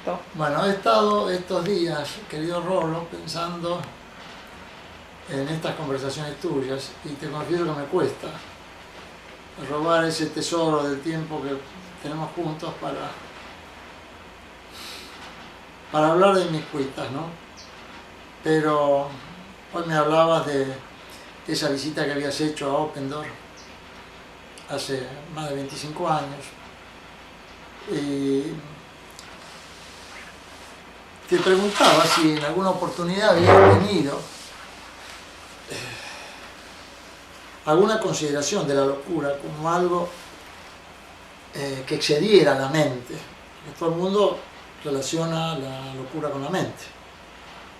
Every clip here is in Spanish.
Perfecto. Bueno, he estado estos días, querido Rolo, pensando en estas conversaciones tuyas y te confieso que me cuesta robar ese tesoro del tiempo que tenemos juntos para hablar de mis cuitas, ¿no? Pero hoy me hablabas de esa visita que habías hecho a Open Door hace más de 25 años y te preguntaba si en alguna oportunidad habías tenido alguna consideración de la locura como algo que excediera la mente. Porque todo el mundo relaciona la locura con la mente.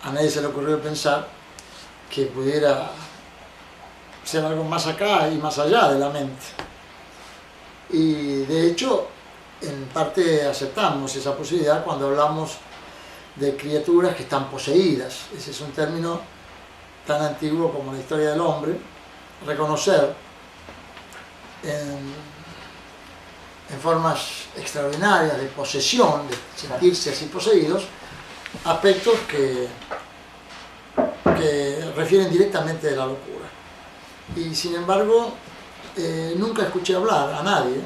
A nadie se le ocurrió pensar que pudiera ser algo más acá y más allá de la mente. Y de hecho, en parte aceptamos esa posibilidad cuando hablamos de criaturas que están poseídas. Ese es un término tan antiguo como la historia del hombre. Reconocer en formas extraordinarias de posesión, de sentirse así poseídos, aspectos que refieren directamente de la locura. Y sin embargo, nunca escuché hablar a nadie,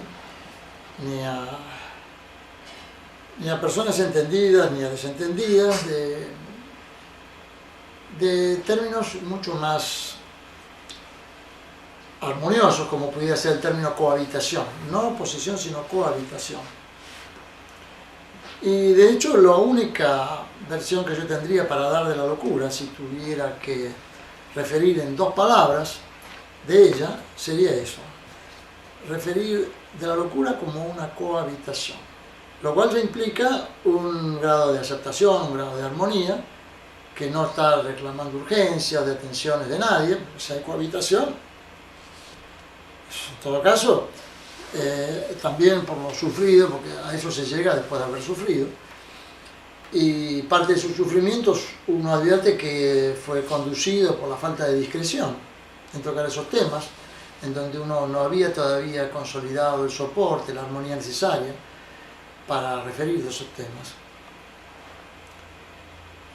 ni a personas entendidas ni a desentendidas, de términos mucho más armoniosos, como pudiera ser el término cohabitación, no posesión sino cohabitación. Y de hecho la única versión que yo tendría para dar de la locura, si tuviera que referir en dos palabras de ella, sería eso: referir de la locura como una cohabitación, lo cual ya implica un grado de aceptación, un grado de armonía, que no está reclamando urgencias, detenciones de nadie. Si hay cohabitación, en todo caso, también por lo sufrido, porque a eso se llega después de haber sufrido, y parte de sus sufrimientos uno advierte que fue conducido por la falta de discreción en tocar esos temas, en donde uno no había todavía consolidado el soporte, la armonía necesaria para referir de esos temas.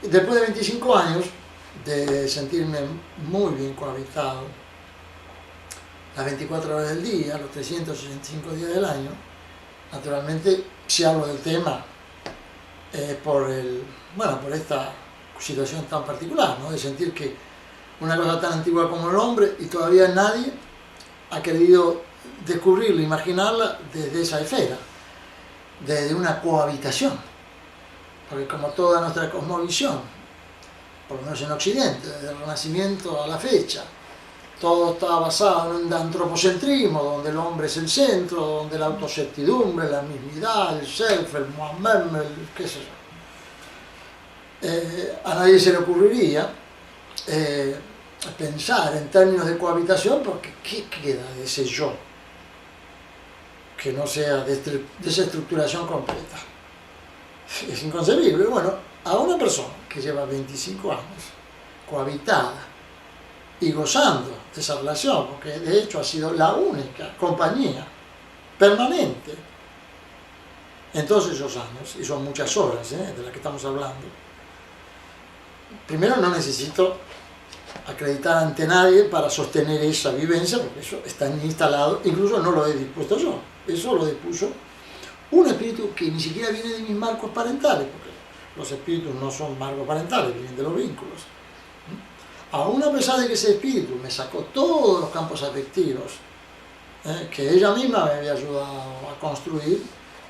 Después de 25 años de sentirme muy bien cohabitado, las 24 horas del día, los 365 días del año, naturalmente, si hablo del tema, por esta situación tan particular, ¿no? De sentir que una cosa tan antigua como el hombre y todavía nadie ha querido descubrirla, imaginarla desde esa esfera, desde una cohabitación. Porque como toda nuestra cosmovisión, por lo menos en Occidente, desde el Renacimiento a la fecha, todo está basado en un antropocentrismo, donde el hombre es el centro, donde la autocertidumbre, la mismidad, el self, el Muhammad, qué sé yo. A nadie se le ocurriría pensar en términos de cohabitación, porque ¿qué queda de ese yo que no sea de esa estructuración completa? Es inconcebible. Bueno, a una persona que lleva 25 años cohabitada y gozando de esa relación, porque de hecho ha sido la única compañía permanente en todos esos años, y son muchas horas de las que estamos hablando. Primero, no necesito acreditar ante nadie para sostener esa vivencia, porque eso está instalado, incluso no lo he dispuesto yo, eso lo dispuso un espíritu que ni siquiera viene de mis marcos parentales, porque los espíritus no son marcos parentales, vienen de los vínculos. Aún a pesar de que ese espíritu me sacó todos los campos afectivos que ella misma me había ayudado a construir,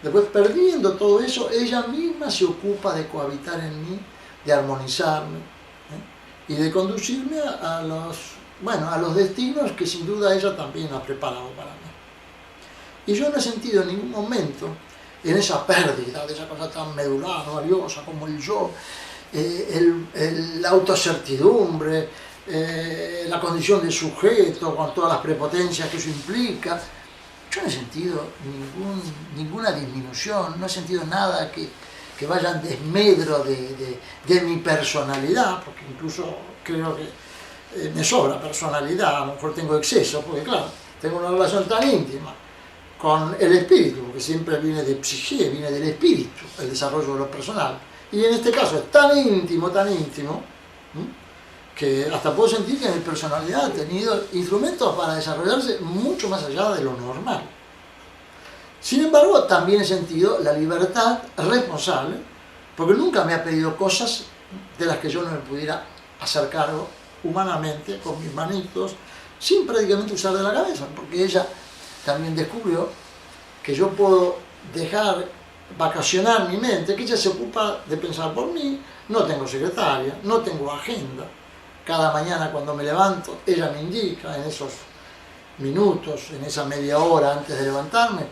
después, perdiendo todo eso, ella misma se ocupa de cohabitar en mí, de armonizarme y de conducirme a los destinos que sin duda ella también ha preparado para mí. Y yo no he sentido en ningún momento, en esa pérdida de esa cosa tan medular, valiosa como el yo, la autocertidumbre, la condición de sujeto con todas las prepotencias que eso implica, yo no he sentido ninguna disminución, no he sentido nada que vaya en desmedro de mi personalidad, porque incluso creo que me sobra personalidad, a lo mejor tengo exceso, porque claro, tengo una relación tan íntima con el espíritu, porque siempre viene de psique, viene del espíritu, el desarrollo de lo personal. Y en este caso es tan íntimo, que hasta puedo sentir que mi personalidad ha tenido instrumentos para desarrollarse mucho más allá de lo normal. Sin embargo, también he sentido la libertad responsable, porque nunca me ha pedido cosas de las que yo no me pudiera hacer cargo humanamente, con mis manitos, sin prácticamente usar de la cabeza, porque ella también descubrió que yo puedo dejar vacacionar mi mente, que ella se ocupa de pensar por mí. No tengo secretaria, no tengo agenda. Cada mañana cuando me levanto, ella me indica en esos minutos, en esa media hora antes de levantarme,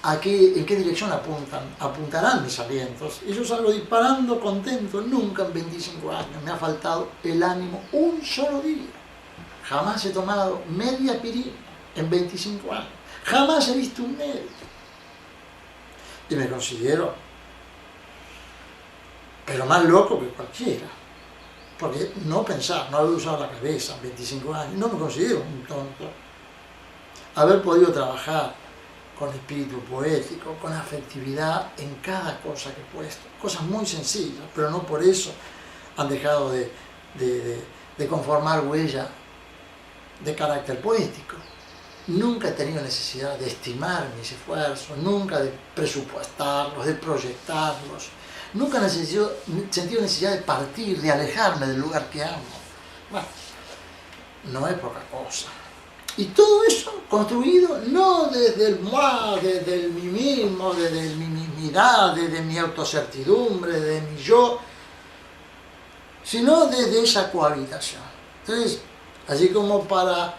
en qué dirección apuntarán mis alientos. Y yo salgo disparando contento. Nunca en 25 años me ha faltado el ánimo un solo día. Jamás he tomado media aspirina en 25 años. Jamás he visto un médico. Y me considero, pero más loco que cualquiera. Porque no pensar, no haber usado la cabeza en 25 años, no me considero un tonto. Haber podido trabajar con espíritu poético, con afectividad en cada cosa que he puesto. Cosas muy sencillas, pero no por eso han dejado de conformar huella de carácter poético. Nunca he tenido necesidad de estimar mis esfuerzos, nunca de presupuestarlos, de proyectarlos. Nunca he sentido necesidad de partir, de alejarme del lugar que amo. Bueno, no es poca cosa. Y todo eso construido no desde el moi, desde el mí mismo, desde mi mismidad, desde mi autocertidumbre, de mi yo, sino desde esa cohabitación. Entonces, así como para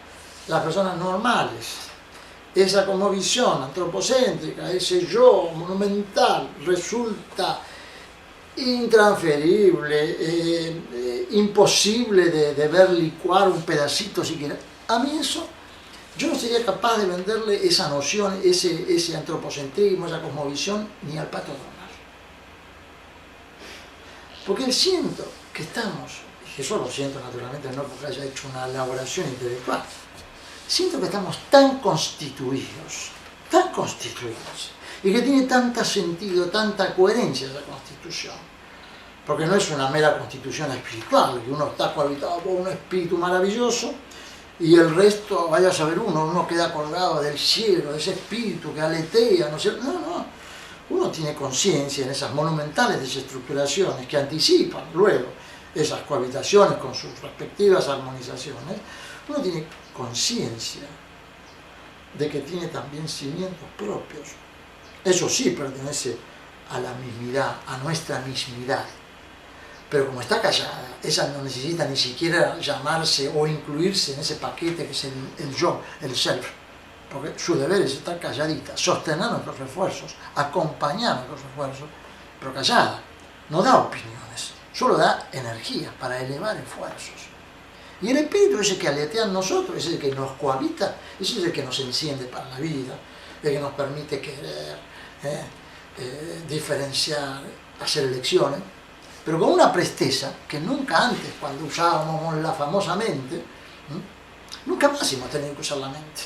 las personas normales, esa como visión antropocéntrica, ese yo monumental resulta intransferible, imposible de ver licuar un pedacito siquiera. A mí eso, yo no sería capaz de venderle esa noción, ese antropocentrismo, esa cosmovisión, ni al pato Donald. Porque siento que estamos, y eso lo siento naturalmente, no porque haya hecho una elaboración intelectual, siento que estamos tan constituidos, y que tiene tanto sentido, tanta coherencia esa constitución. Porque no es una mera constitución espiritual, que uno está cohabitado por un espíritu maravilloso y el resto, vaya a saber uno queda colgado del cielo, de ese espíritu que aletea, ¿no es cierto? No, uno tiene conciencia en esas monumentales desestructuraciones que anticipan luego esas cohabitaciones con sus respectivas armonizaciones. Uno tiene conciencia de que tiene también cimientos propios. Eso sí pertenece a la mismidad, a nuestra mismidad. Pero como está callada, esa no necesita ni siquiera llamarse o incluirse en ese paquete que es el yo, el self. Porque su deber es estar calladita, sostener nuestros esfuerzos, acompañar nuestros esfuerzos, pero callada. No da opiniones, solo da energía para elevar esfuerzos. Y el espíritu ese que aletea en nosotros, ese que nos cohabita, ese es el que nos enciende para la vida, el que nos permite querer, diferenciar, hacer elecciones, pero con una presteza que nunca antes, cuando usábamos la famosa mente, nunca más hemos tenido que usar la mente.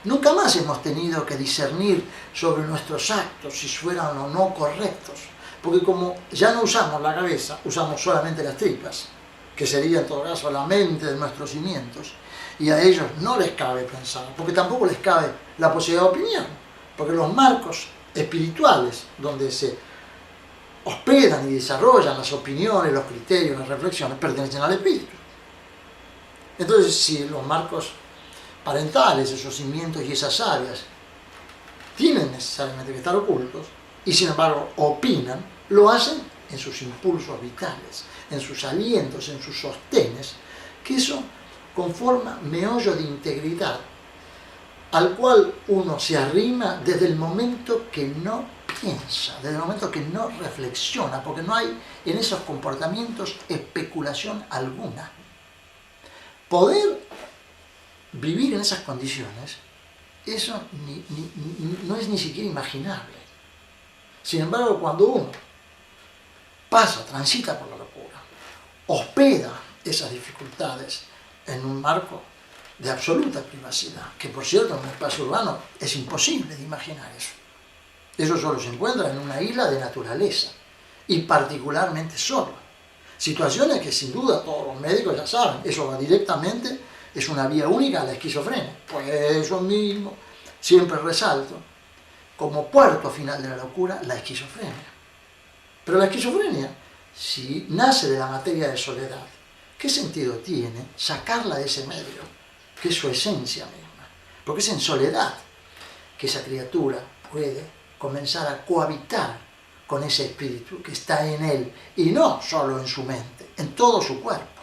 Nunca más hemos tenido que discernir sobre nuestros actos, si fueran o no correctos, porque como ya no usamos la cabeza, usamos solamente las tripas, que sería en todo caso la mente de nuestros cimientos, y a ellos no les cabe pensar, porque tampoco les cabe la posibilidad de opinión, porque los marcos espirituales donde se hospedan y desarrollan las opiniones, los criterios, las reflexiones, pertenecen al espíritu. Entonces, si los marcos parentales, esos cimientos y esas áreas tienen necesariamente que estar ocultos, y sin embargo opinan, lo hacen en sus impulsos vitales, en sus alientos, en sus sostenes, que eso conforma meollo de integridad, al cual uno se arrima desde el momento que no piensa, desde el momento que no reflexiona, porque no hay en esos comportamientos especulación alguna. Poder vivir en esas condiciones, eso no es ni siquiera imaginable. Sin embargo, cuando uno transita por la locura, hospeda esas dificultades en un marco de absoluta privacidad, que por cierto en un espacio urbano es imposible de imaginar eso. Eso solo se encuentra en una isla de naturaleza, y particularmente solo. Situaciones que sin duda todos los médicos ya saben, eso va directamente, es una vía única a la esquizofrenia. Pues eso mismo, siempre resalto, como puerto final de la locura, la esquizofrenia. Pero la esquizofrenia, si nace de la materia de soledad, ¿qué sentido tiene sacarla de ese medio, que es su esencia misma? Porque es en soledad que esa criatura puede comenzar a cohabitar con ese espíritu que está en él, y no solo en su mente, en todo su cuerpo.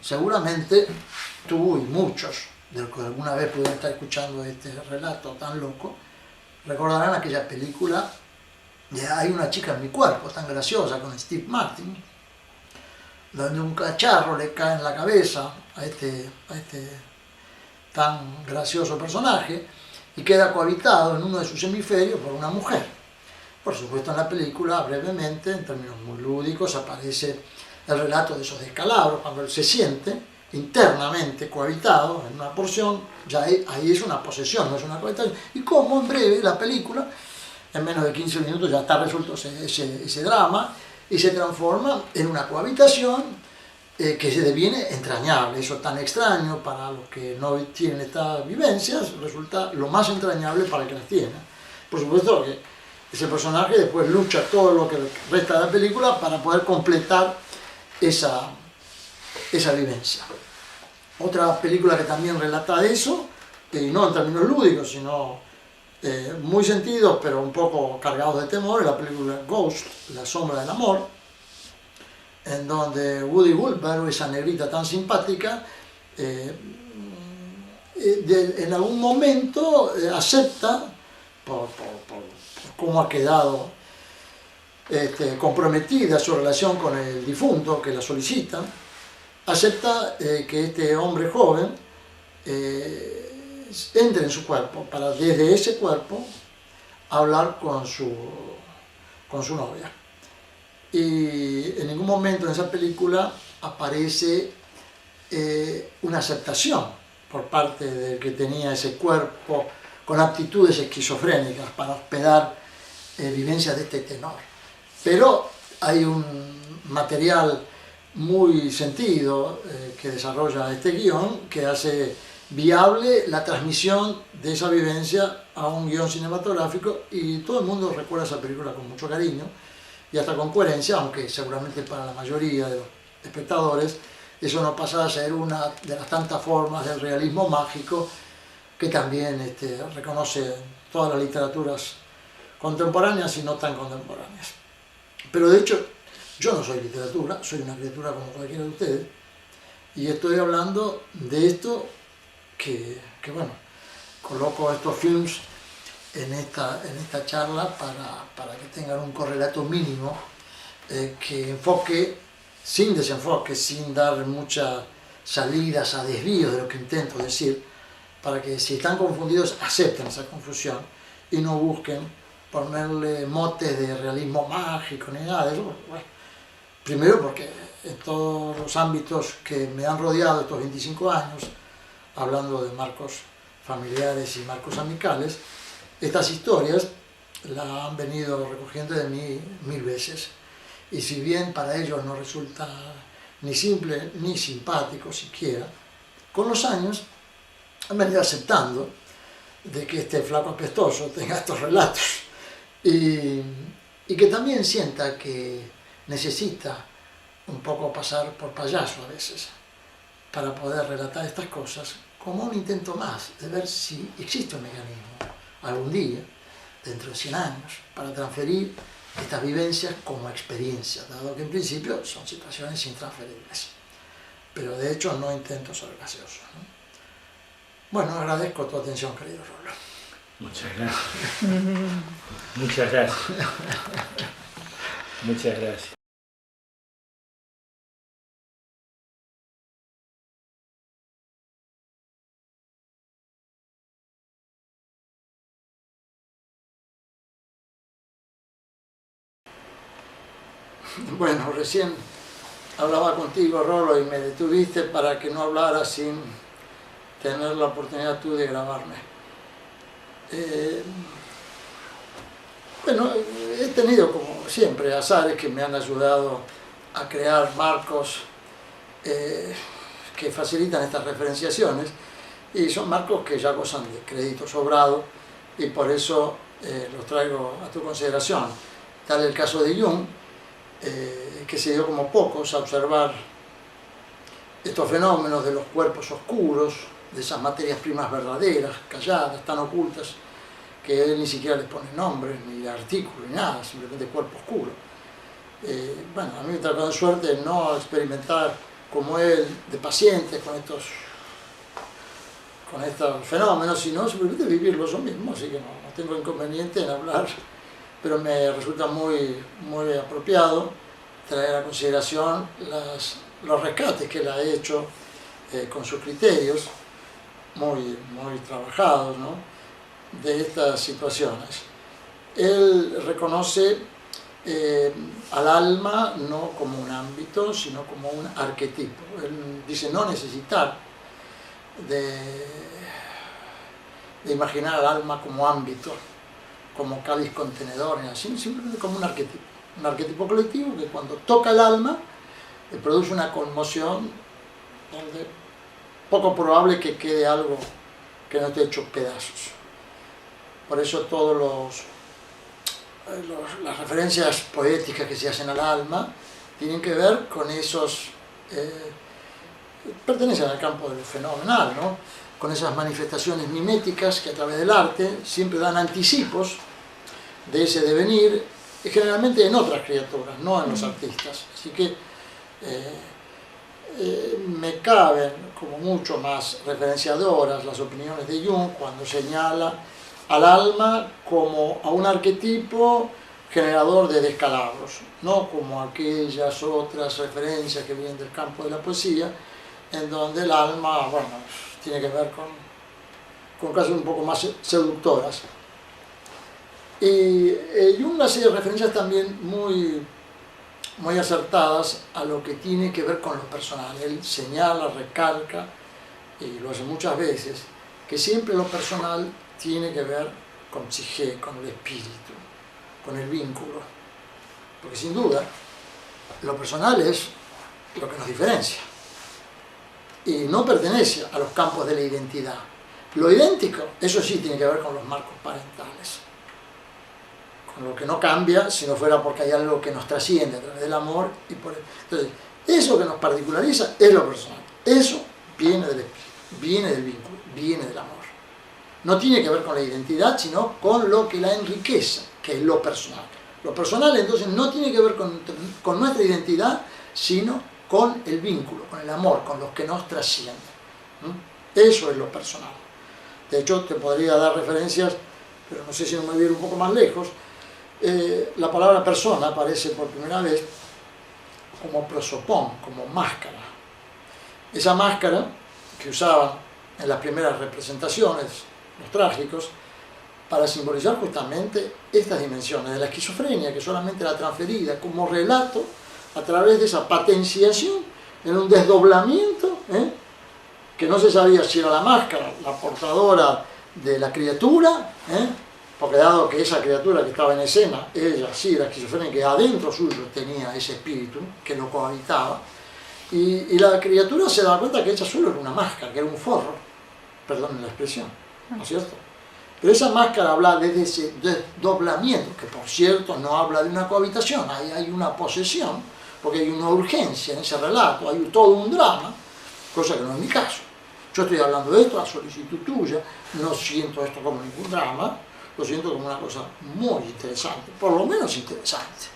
Seguramente tú y muchos de los que alguna vez pudieron estar escuchando este relato tan loco, recordarán aquella película de Hay una chica en mi cuerpo, tan graciosa, con Steve Martin, donde un cacharro le cae en la cabeza a este tan gracioso personaje y queda cohabitado en uno de sus hemisferios por una mujer. Por supuesto, en la película, brevemente, en términos muy lúdicos, aparece el relato de esos descalabros, cuando él se siente internamente cohabitado en una porción, ya ahí es una posesión, no es una cohabitación, y como en breve la película, en menos de 15 minutos ya está resuelto ese drama, y se transforma en una cohabitación que se deviene entrañable. Eso tan extraño para los que no tienen estas vivencias, resulta lo más entrañable para el que las tiene. Por supuesto que ese personaje después lucha todo lo que resta de la película para poder completar esa vivencia. Otra película que también relata eso, y no en términos lúdicos, sino muy sentidos, pero un poco cargados de temor, es la película Ghost, La sombra del amor, en donde Woody Woodbury, esa negrita tan simpática, en algún momento acepta, por cómo ha quedado comprometida su relación con el difunto que la solicita, acepta que este hombre joven entre en su cuerpo para desde ese cuerpo hablar con su novia. Y en ningún momento en esa película aparece una aceptación por parte del que tenía ese cuerpo con aptitudes esquizofrénicas para hospedar vivencias de este tenor. Pero hay un material muy sentido que desarrolla este guión, que hace viable la transmisión de esa vivencia a un guión cinematográfico, y todo el mundo recuerda esa película con mucho cariño y hasta con coherencia, aunque seguramente para la mayoría de los espectadores eso no pasa a ser una de las tantas formas del realismo mágico que también reconoce todas las literaturas contemporáneas y no tan contemporáneas. Pero de hecho, yo no soy literatura, soy una criatura como cualquiera de ustedes, y estoy hablando de esto que bueno, coloco estos films en esta charla para que tengan un correlato mínimo que enfoque, sin desenfoque, sin dar muchas salidas a desvíos de lo que intento decir, para que si están confundidos acepten esa confusión y no busquen ponerle motes de realismo mágico ni nada de eso. Bueno, primero porque en todos los ámbitos que me han rodeado estos 25 años, hablando de marcos familiares y marcos amicales, estas historias las han venido recogiendo de mí 1000 veces. Y si bien para ellos no resulta ni simple ni simpático siquiera, con los años han venido aceptando de que este flaco apestoso tenga estos relatos y que también sienta que necesita un poco pasar por payaso a veces para poder relatar estas cosas, como un intento más de ver si existe un mecanismo algún día, dentro de 100 años, para transferir estas vivencias como experiencias, dado que en principio son situaciones intransferibles. Pero de hecho no intento ser gracioso, ¿no? Bueno, agradezco tu atención, querido Rolo. Muchas gracias. Muchas gracias. Muchas gracias. Bueno, recién hablaba contigo, Rolo, y me detuviste para que no hablara sin tener la oportunidad tú de grabarme. Bueno, he tenido como siempre azares que me han ayudado a crear marcos que facilitan estas referenciaciones, y son marcos que ya gozan de crédito sobrado, y por eso los traigo a tu consideración. Tal el caso de Jung, que se dio como pocos a observar estos fenómenos de los cuerpos oscuros, de esas materias primas verdaderas, calladas, tan ocultas, que él ni siquiera les pone nombres, ni artículos, ni nada, simplemente cuerpo oscuro. Bueno, a mí me tocó de suerte no experimentar como él de pacientes con estos fenómenos, sino simplemente vivirlos yo mismo, así que no tengo inconveniente en hablar, pero me resulta muy apropiado traer a consideración los rescates que él ha hecho con sus criterios muy trabajados, ¿no?, de estas situaciones. Él reconoce al alma no como un ámbito, sino como un arquetipo. Él dice no necesitar de imaginar al alma como ámbito, como cáliz contenedor, sino simplemente como un arquetipo colectivo que cuando toca el alma produce una conmoción donde poco probable que quede algo que no esté hecho pedazos. Por eso todas las referencias poéticas que se hacen al alma tienen que ver con esos, pertenecen al campo del fenomenal, ¿no?, con esas manifestaciones miméticas que a través del arte siempre dan anticipos de ese devenir, y generalmente en otras criaturas, no en los artistas. Así que me caben como mucho más referenciadoras las opiniones de Jung cuando señala al alma como a un arquetipo generador de descalabros, no como aquellas otras referencias que vienen del campo de la poesía, en donde el alma, bueno, tiene que ver con cosas un poco más seductoras. Y Jung hace referencias también muy acertadas a lo que tiene que ver con lo personal. Él señala, recalca, y lo hace muchas veces, que siempre lo personal tiene que ver con psique, con el espíritu, con el vínculo. Porque sin duda, lo personal es lo que nos diferencia. Y no pertenece a los campos de la identidad. Lo idéntico, eso sí tiene que ver con los marcos parentales. Con lo que no cambia, si no fuera porque hay algo que nos trasciende a través del amor. Entonces, eso que nos particulariza es lo personal. Eso viene del espíritu, viene del vínculo, viene del amor. No tiene que ver con la identidad, sino con lo que la enriquece, que es lo personal. Lo personal, entonces, no tiene que ver con nuestra identidad, sino con el vínculo, con el amor, con los que nos trascienden. Eso es lo personal. De hecho, te podría dar referencias, pero no sé si no me voy a ir un poco más lejos. La palabra persona aparece por primera vez como prosopón, como máscara. Esa máscara que usaban en las primeras representaciones, los trágicos, para simbolizar justamente estas dimensiones de la esquizofrenia, que solamente era transferida como relato a través de esa patenciación en un desdoblamiento, que no se sabía si era la máscara, la portadora de la criatura, porque dado que esa criatura que estaba en escena, ella sí era esquizofrénica, que adentro suyo tenía ese espíritu que lo cohabitaba, y la criatura se daba cuenta que ella solo era una máscara, que era un forro, perdonen la expresión, ¿no es cierto? Pero esa máscara habla de ese desdoblamiento, que por cierto no habla de una cohabitación, ahí hay una posesión, porque hay una urgencia en ese relato, hay todo un drama, cosa que no es mi caso. Yo estoy hablando de esto a solicitud tuya, no siento esto como ningún drama, lo siento como una cosa muy interesante, por lo menos interesante,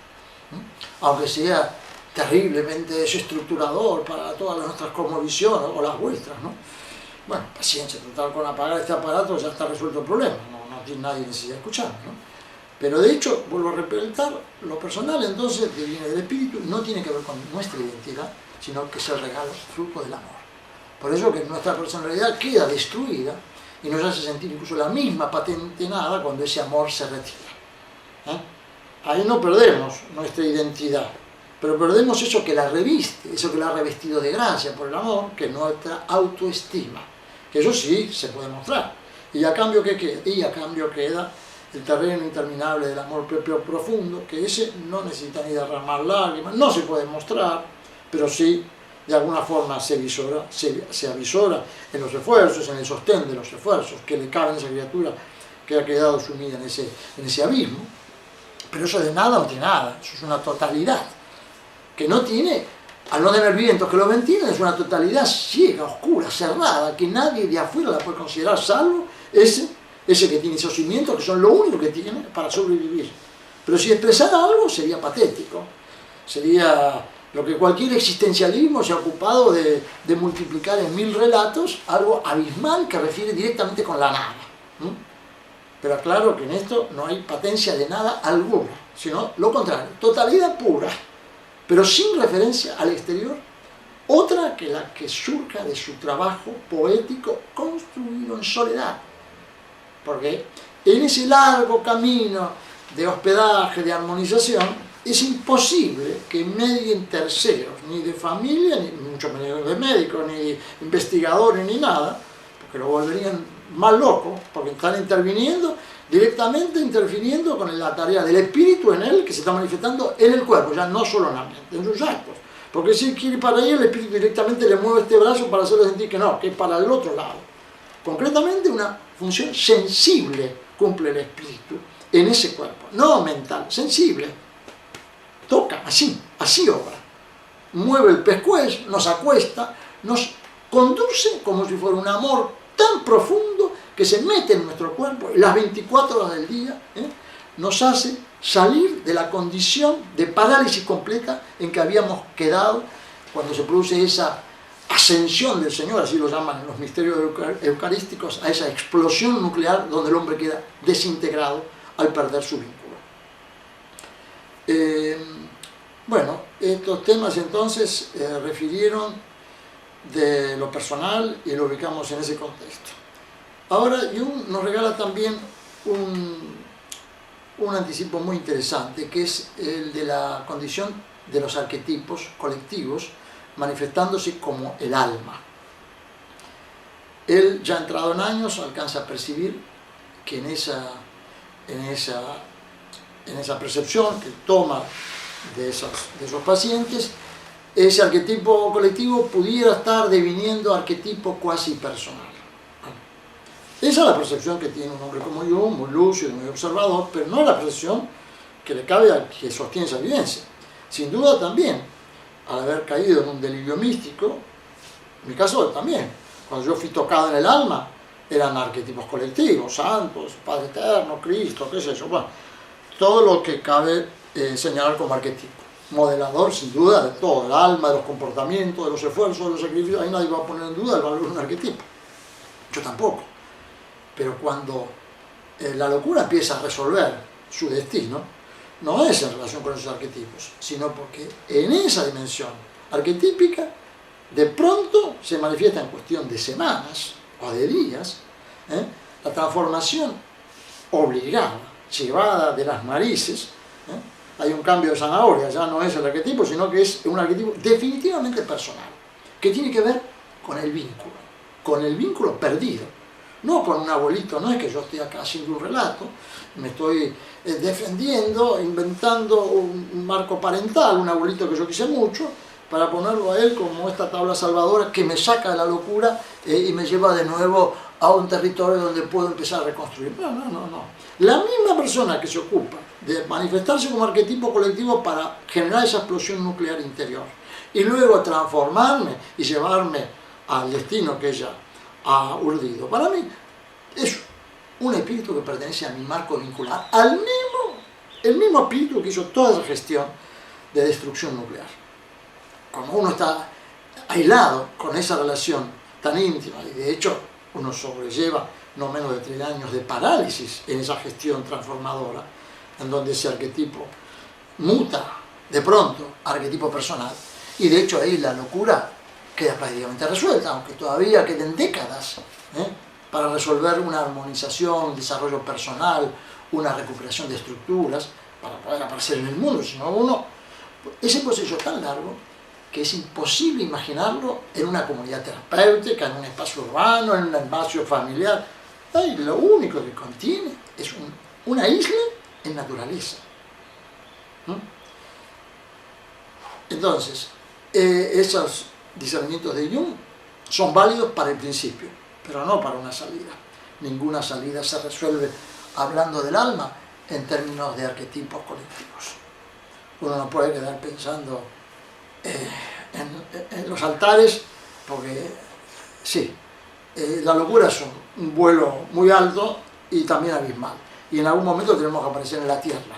aunque sea terriblemente desestructurador para todas nuestras cosmovisiones o las vuestras, ¿no? Bueno, paciencia, total, con apagar este aparato ya está resuelto el problema, no tiene nadie necesidad de escucharme, ¿no? Pero de hecho, vuelvo a repetir, lo personal entonces, que viene del espíritu, no tiene que ver con nuestra identidad, sino que es el regalo, fruto del amor. Por eso que nuestra personalidad queda destruida y nos hace sentir incluso la misma patente nada cuando ese amor se retira. Ahí no perdemos nuestra identidad, pero perdemos eso que la reviste, eso que la ha revestido de gracia por el amor, que es nuestra autoestima, Eso sí se puede mostrar. ¿Y a cambio qué queda? Y a cambio queda el terreno interminable del amor propio profundo, que ese no necesita ni derramar lágrimas, no se puede mostrar, pero sí de alguna forma se avisora en los esfuerzos, en el sostén de los esfuerzos que le caben a esa criatura que ha quedado sumida en ese abismo. Pero eso de nada no tiene nada, eso es una totalidad, que no tiene, al no tener vientos que lo ventilen, es una totalidad ciega, oscura, cerrada, que nadie de afuera la puede considerar, salvo ese que tiene esos cimientos, que son lo único que tiene para sobrevivir. Pero si expresara algo sería patético, sería lo que cualquier existencialismo se ha ocupado de multiplicar en 1000 relatos, algo abismal que refiere directamente con la nada. Pero aclaro que en esto no hay patencia de nada alguna, sino lo contrario, totalidad pura, pero sin referencia al exterior, otra que la que surja de su trabajo poético construido en soledad. Porque en ese largo camino de hospedaje, de armonización, es imposible que medien terceros, ni de familia, ni mucho menos de médicos, ni de investigadores, ni nada, porque lo volverían más loco, porque están directamente interfiriendo con la tarea del espíritu en él, que se está manifestando en el cuerpo, ya no solo en la mente, en sus actos. Porque si él quiere ir para ahí, el espíritu directamente le mueve este brazo para hacerle sentir que no, que es para el otro lado. Concretamente, una función sensible cumple el espíritu en ese cuerpo, no mental, sensible. Toca, así obra. Mueve el pescuezo, nos acuesta, nos conduce como si fuera un amor tan profundo que se mete en nuestro cuerpo y las 24 horas del día nos hace salir de la condición de parálisis completa en que habíamos quedado cuando se produce esa ascensión del Señor, así lo llaman en los misterios eucarísticos, a esa explosión nuclear donde el hombre queda desintegrado al perder su vínculo. Bueno, estos temas entonces refirieron de lo personal y lo ubicamos en ese contexto. Ahora Jung nos regala también un anticipo muy interesante, que es el de la condición de los arquetipos colectivos manifestándose como el alma. Él, ya entrado en años, alcanza a percibir que en esa percepción que toma de esos pacientes, ese arquetipo colectivo pudiera estar deviniendo arquetipo cuasi personal. Esa es la percepción que tiene un hombre como yo, muy lúcido, muy observador, pero no es la percepción que le cabe al que sostiene esa vivencia. Sin duda también, al haber caído en un delirio místico, en mi caso también, cuando yo fui tocado en el alma, eran arquetipos colectivos, santos, Padre Eterno, Cristo, qué sé yo, bueno, todo lo que cabe señalar como arquetipo. Modelador, sin duda, de todo, el alma, de los comportamientos, de los esfuerzos, de los sacrificios, ahí nadie va a poner en duda el valor de un arquetipo. Yo tampoco. Pero cuando la locura empieza a resolver su destino, no es en relación con esos arquetipos, sino porque en esa dimensión arquetípica, de pronto se manifiesta en cuestión de semanas o de días, la transformación obligada, llevada de las narices. Hay un cambio de zanahoria, ya no es el arquetipo, sino que es un arquetipo definitivamente personal, que tiene que ver con el vínculo perdido. No con un abuelito, no es que yo esté acá haciendo un relato, me estoy defendiendo, inventando un marco parental, un abuelito que yo quise mucho, para ponerlo a él como esta tabla salvadora que me saca de la locura y me lleva de nuevo a un territorio donde puedo empezar a reconstruir. No. La misma persona que se ocupa de manifestarse como arquetipo colectivo para generar esa explosión nuclear interior y luego transformarme y llevarme al destino que ella ha urdido. Para mí es un espíritu que pertenece a mi marco vincular, el mismo espíritu que hizo toda esa gestión de destrucción nuclear. Como uno está aislado con esa relación tan íntima, y de hecho uno sobrelleva no menos de 3 años de parálisis en esa gestión transformadora, en donde ese arquetipo muta de pronto a arquetipo personal, y de hecho ahí la locura queda prácticamente resuelta, aunque todavía queden décadas para resolver una armonización, un desarrollo personal, una recuperación de estructuras, para poder aparecer en el mundo. Sino ese proceso tan largo que es imposible imaginarlo en una comunidad terapéutica, en un espacio urbano, en un espacio familiar. Ay, lo único que contiene es una isla en naturaleza. Entonces, esos discernimientos de Jung son válidos para el principio, pero no para una salida. Ninguna salida se resuelve hablando del alma en términos de arquetipos colectivos. Uno no puede quedar pensando en los altares, porque sí, la locura es un vuelo muy alto y también abismal. Y en algún momento tenemos que aparecer en la tierra,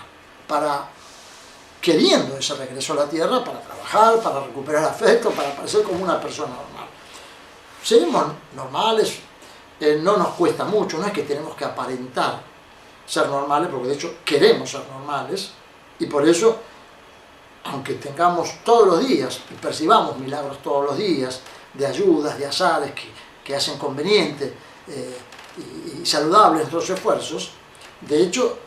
queriendo ese regreso a la tierra, para trabajar, para recuperar afecto, para aparecer como una persona normal. Seremos normales, no nos cuesta mucho, no es que tenemos que aparentar ser normales, porque de hecho queremos ser normales, y por eso, aunque tengamos todos los días, y percibamos milagros todos los días, de ayudas, de azares que hacen conveniente y saludables nuestros esfuerzos, de hecho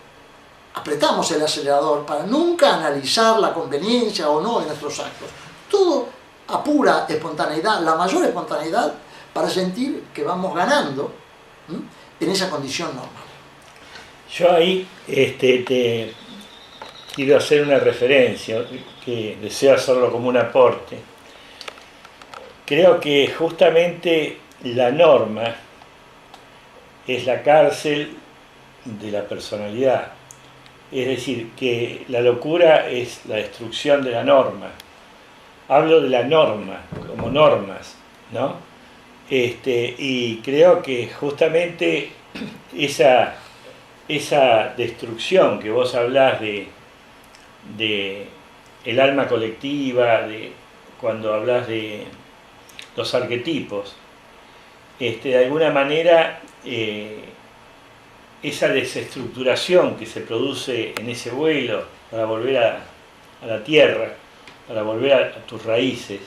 apretamos el acelerador para nunca analizar la conveniencia o no de nuestros actos. Todo a pura espontaneidad, la mayor espontaneidad, para sentir que vamos ganando en esa condición normal. Yo ahí te quiero hacer una referencia, que deseo hacerlo como un aporte. Creo que justamente la norma es la cárcel de la personalidad. Es decir, que la locura es la destrucción de la norma. Hablo de la norma, como normas, ¿no? Y creo que justamente esa destrucción que vos hablás de el alma colectiva, cuando hablas de los arquetipos, de alguna manera esa desestructuración que se produce en ese vuelo para volver a la tierra, para volver a tus raíces,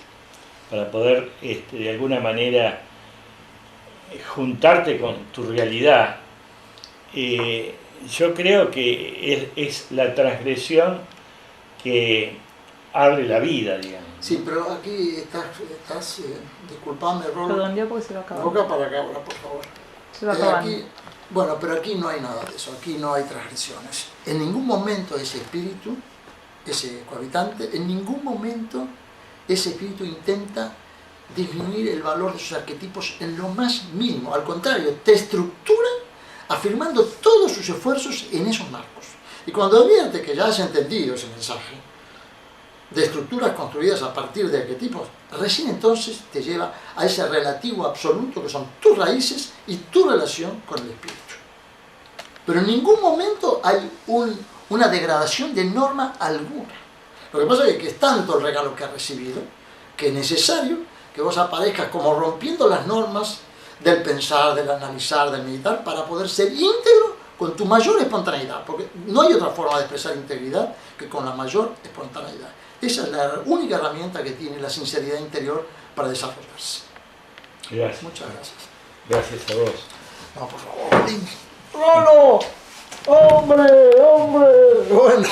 para poder de alguna manera juntarte con tu realidad, yo creo que es la transgresión que abre la vida, digamos. Sí, pero aquí estás disculpame, Rolo. Redondea porque se va a acabar. Boca para acá ahora, por favor. Se va acabando. Bueno, pero aquí no hay nada de eso, aquí no hay transgresiones. En ningún momento ese espíritu, ese cohabitante, en ningún momento ese espíritu intenta disminuir el valor de sus arquetipos en lo más mínimo. Al contrario, te estructura afirmando todos sus esfuerzos en esos marcos. Y cuando advierte que ya has entendido ese mensaje de estructuras construidas a partir de arquetipos, recién entonces te lleva a ese relativo absoluto que son tus raíces y tu relación con el espíritu. Pero en ningún momento hay una degradación de norma alguna. Lo que pasa es que es tanto el regalo que has recibido que es necesario que vos aparezcas como rompiendo las normas del pensar, del analizar, del meditar, para poder ser íntegro con tu mayor espontaneidad, porque no hay otra forma de expresar integridad que con la mayor espontaneidad. Esa es la única herramienta que tiene la sinceridad interior para desarrollarse. Gracias. Muchas gracias. Gracias a vos. No, por favor. ¡Rolo! ¡Hombre! ¡Hombre! Bueno.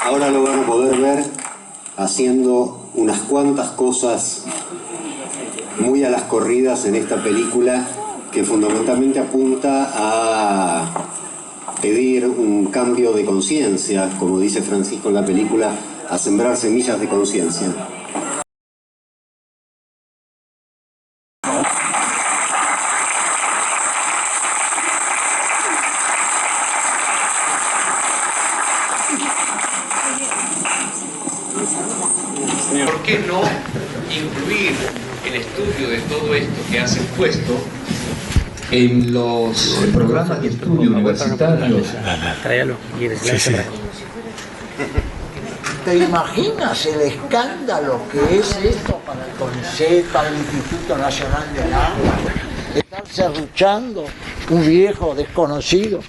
Ahora lo van a poder ver haciendo unas cuantas cosas muy a las corridas en esta película, que fundamentalmente apunta a pedir un cambio de conciencia, como dice Francisco en la película, a sembrar semillas de conciencia. ¿Por qué no incluir el estudio de todo esto que has expuesto en los programas de estudio universitarios? ¿Te imaginas el escándalo que es esto para el CONICET, para el Instituto Nacional del Agua? Estar serruchando un viejo desconocido.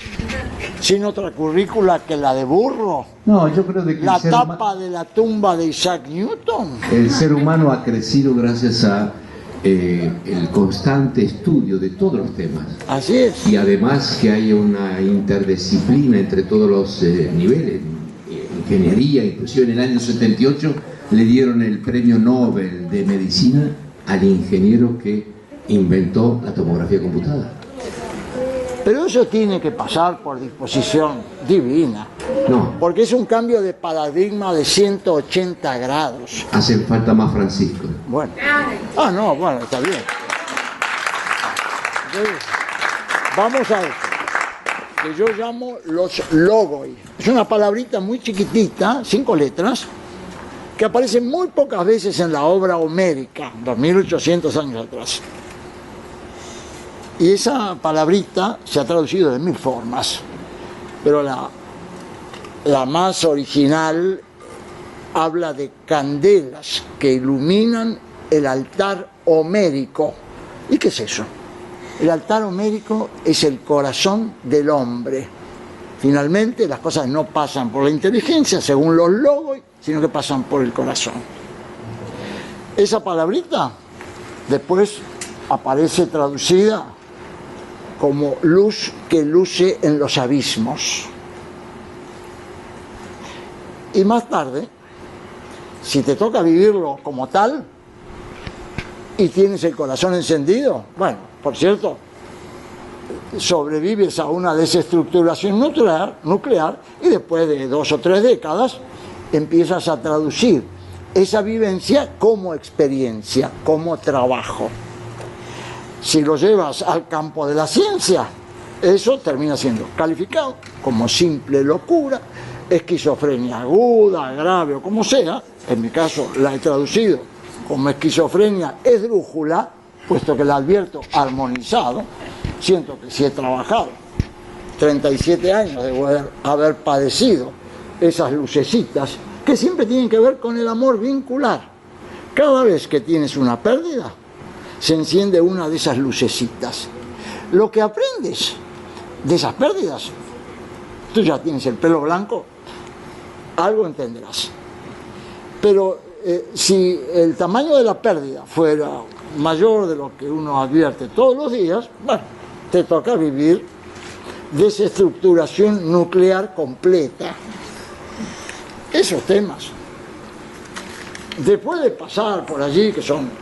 sin otra currícula que la de burro. No, yo creo de que La tapa de la tumba de Isaac Newton. el ser humano ha crecido gracias a el constante estudio de todos los temas. Así es. Y además que haya una interdisciplina entre todos los niveles. Ingeniería, inclusive en el año 78 le dieron el premio Nobel de Medicina al ingeniero que inventó la tomografía computada. Pero eso tiene que pasar por disposición divina. No, Porque es un cambio de paradigma de 180 grados. hace falta más Francisco. Bueno. Ah, no, bueno, está bien. Entonces, vamos a eso, que yo llamo los logoi. Es una palabrita muy chiquitita, 5 letras, que aparece muy pocas veces en la obra homérica, 2800 años atrás. Y esa palabrita se ha traducido de 1000 formas, pero la más original habla de candelas que iluminan el altar homérico. ¿Y qué es eso? El altar homérico es el corazón del hombre. Finalmente las cosas no pasan por la inteligencia, según los logos, sino que pasan por el corazón. Esa palabrita después aparece traducida como luz que luce en los abismos. Y más tarde, si te toca vivirlo como tal y tienes el corazón encendido, bueno, por cierto, sobrevives a una desestructuración nuclear y después de 2 o 3 décadas empiezas a traducir esa vivencia como experiencia, como trabajo. Si lo llevas al campo de la ciencia, eso termina siendo calificado como simple locura, esquizofrenia aguda, grave o como sea. En mi caso la he traducido como esquizofrenia esdrújula, puesto que la advierto armonizado. Siento que si he trabajado 37 años debo haber padecido esas lucecitas que siempre tienen que ver con el amor vincular. Cada vez que tienes una pérdida, se enciende una de esas lucecitas. Lo que aprendes de esas pérdidas, tú ya tienes el pelo blanco, algo entenderás. Pero si el tamaño de la pérdida fuera mayor de lo que uno advierte todos los días, bueno, te toca vivir desestructuración nuclear completa. Esos temas. Después de pasar por allí, que son,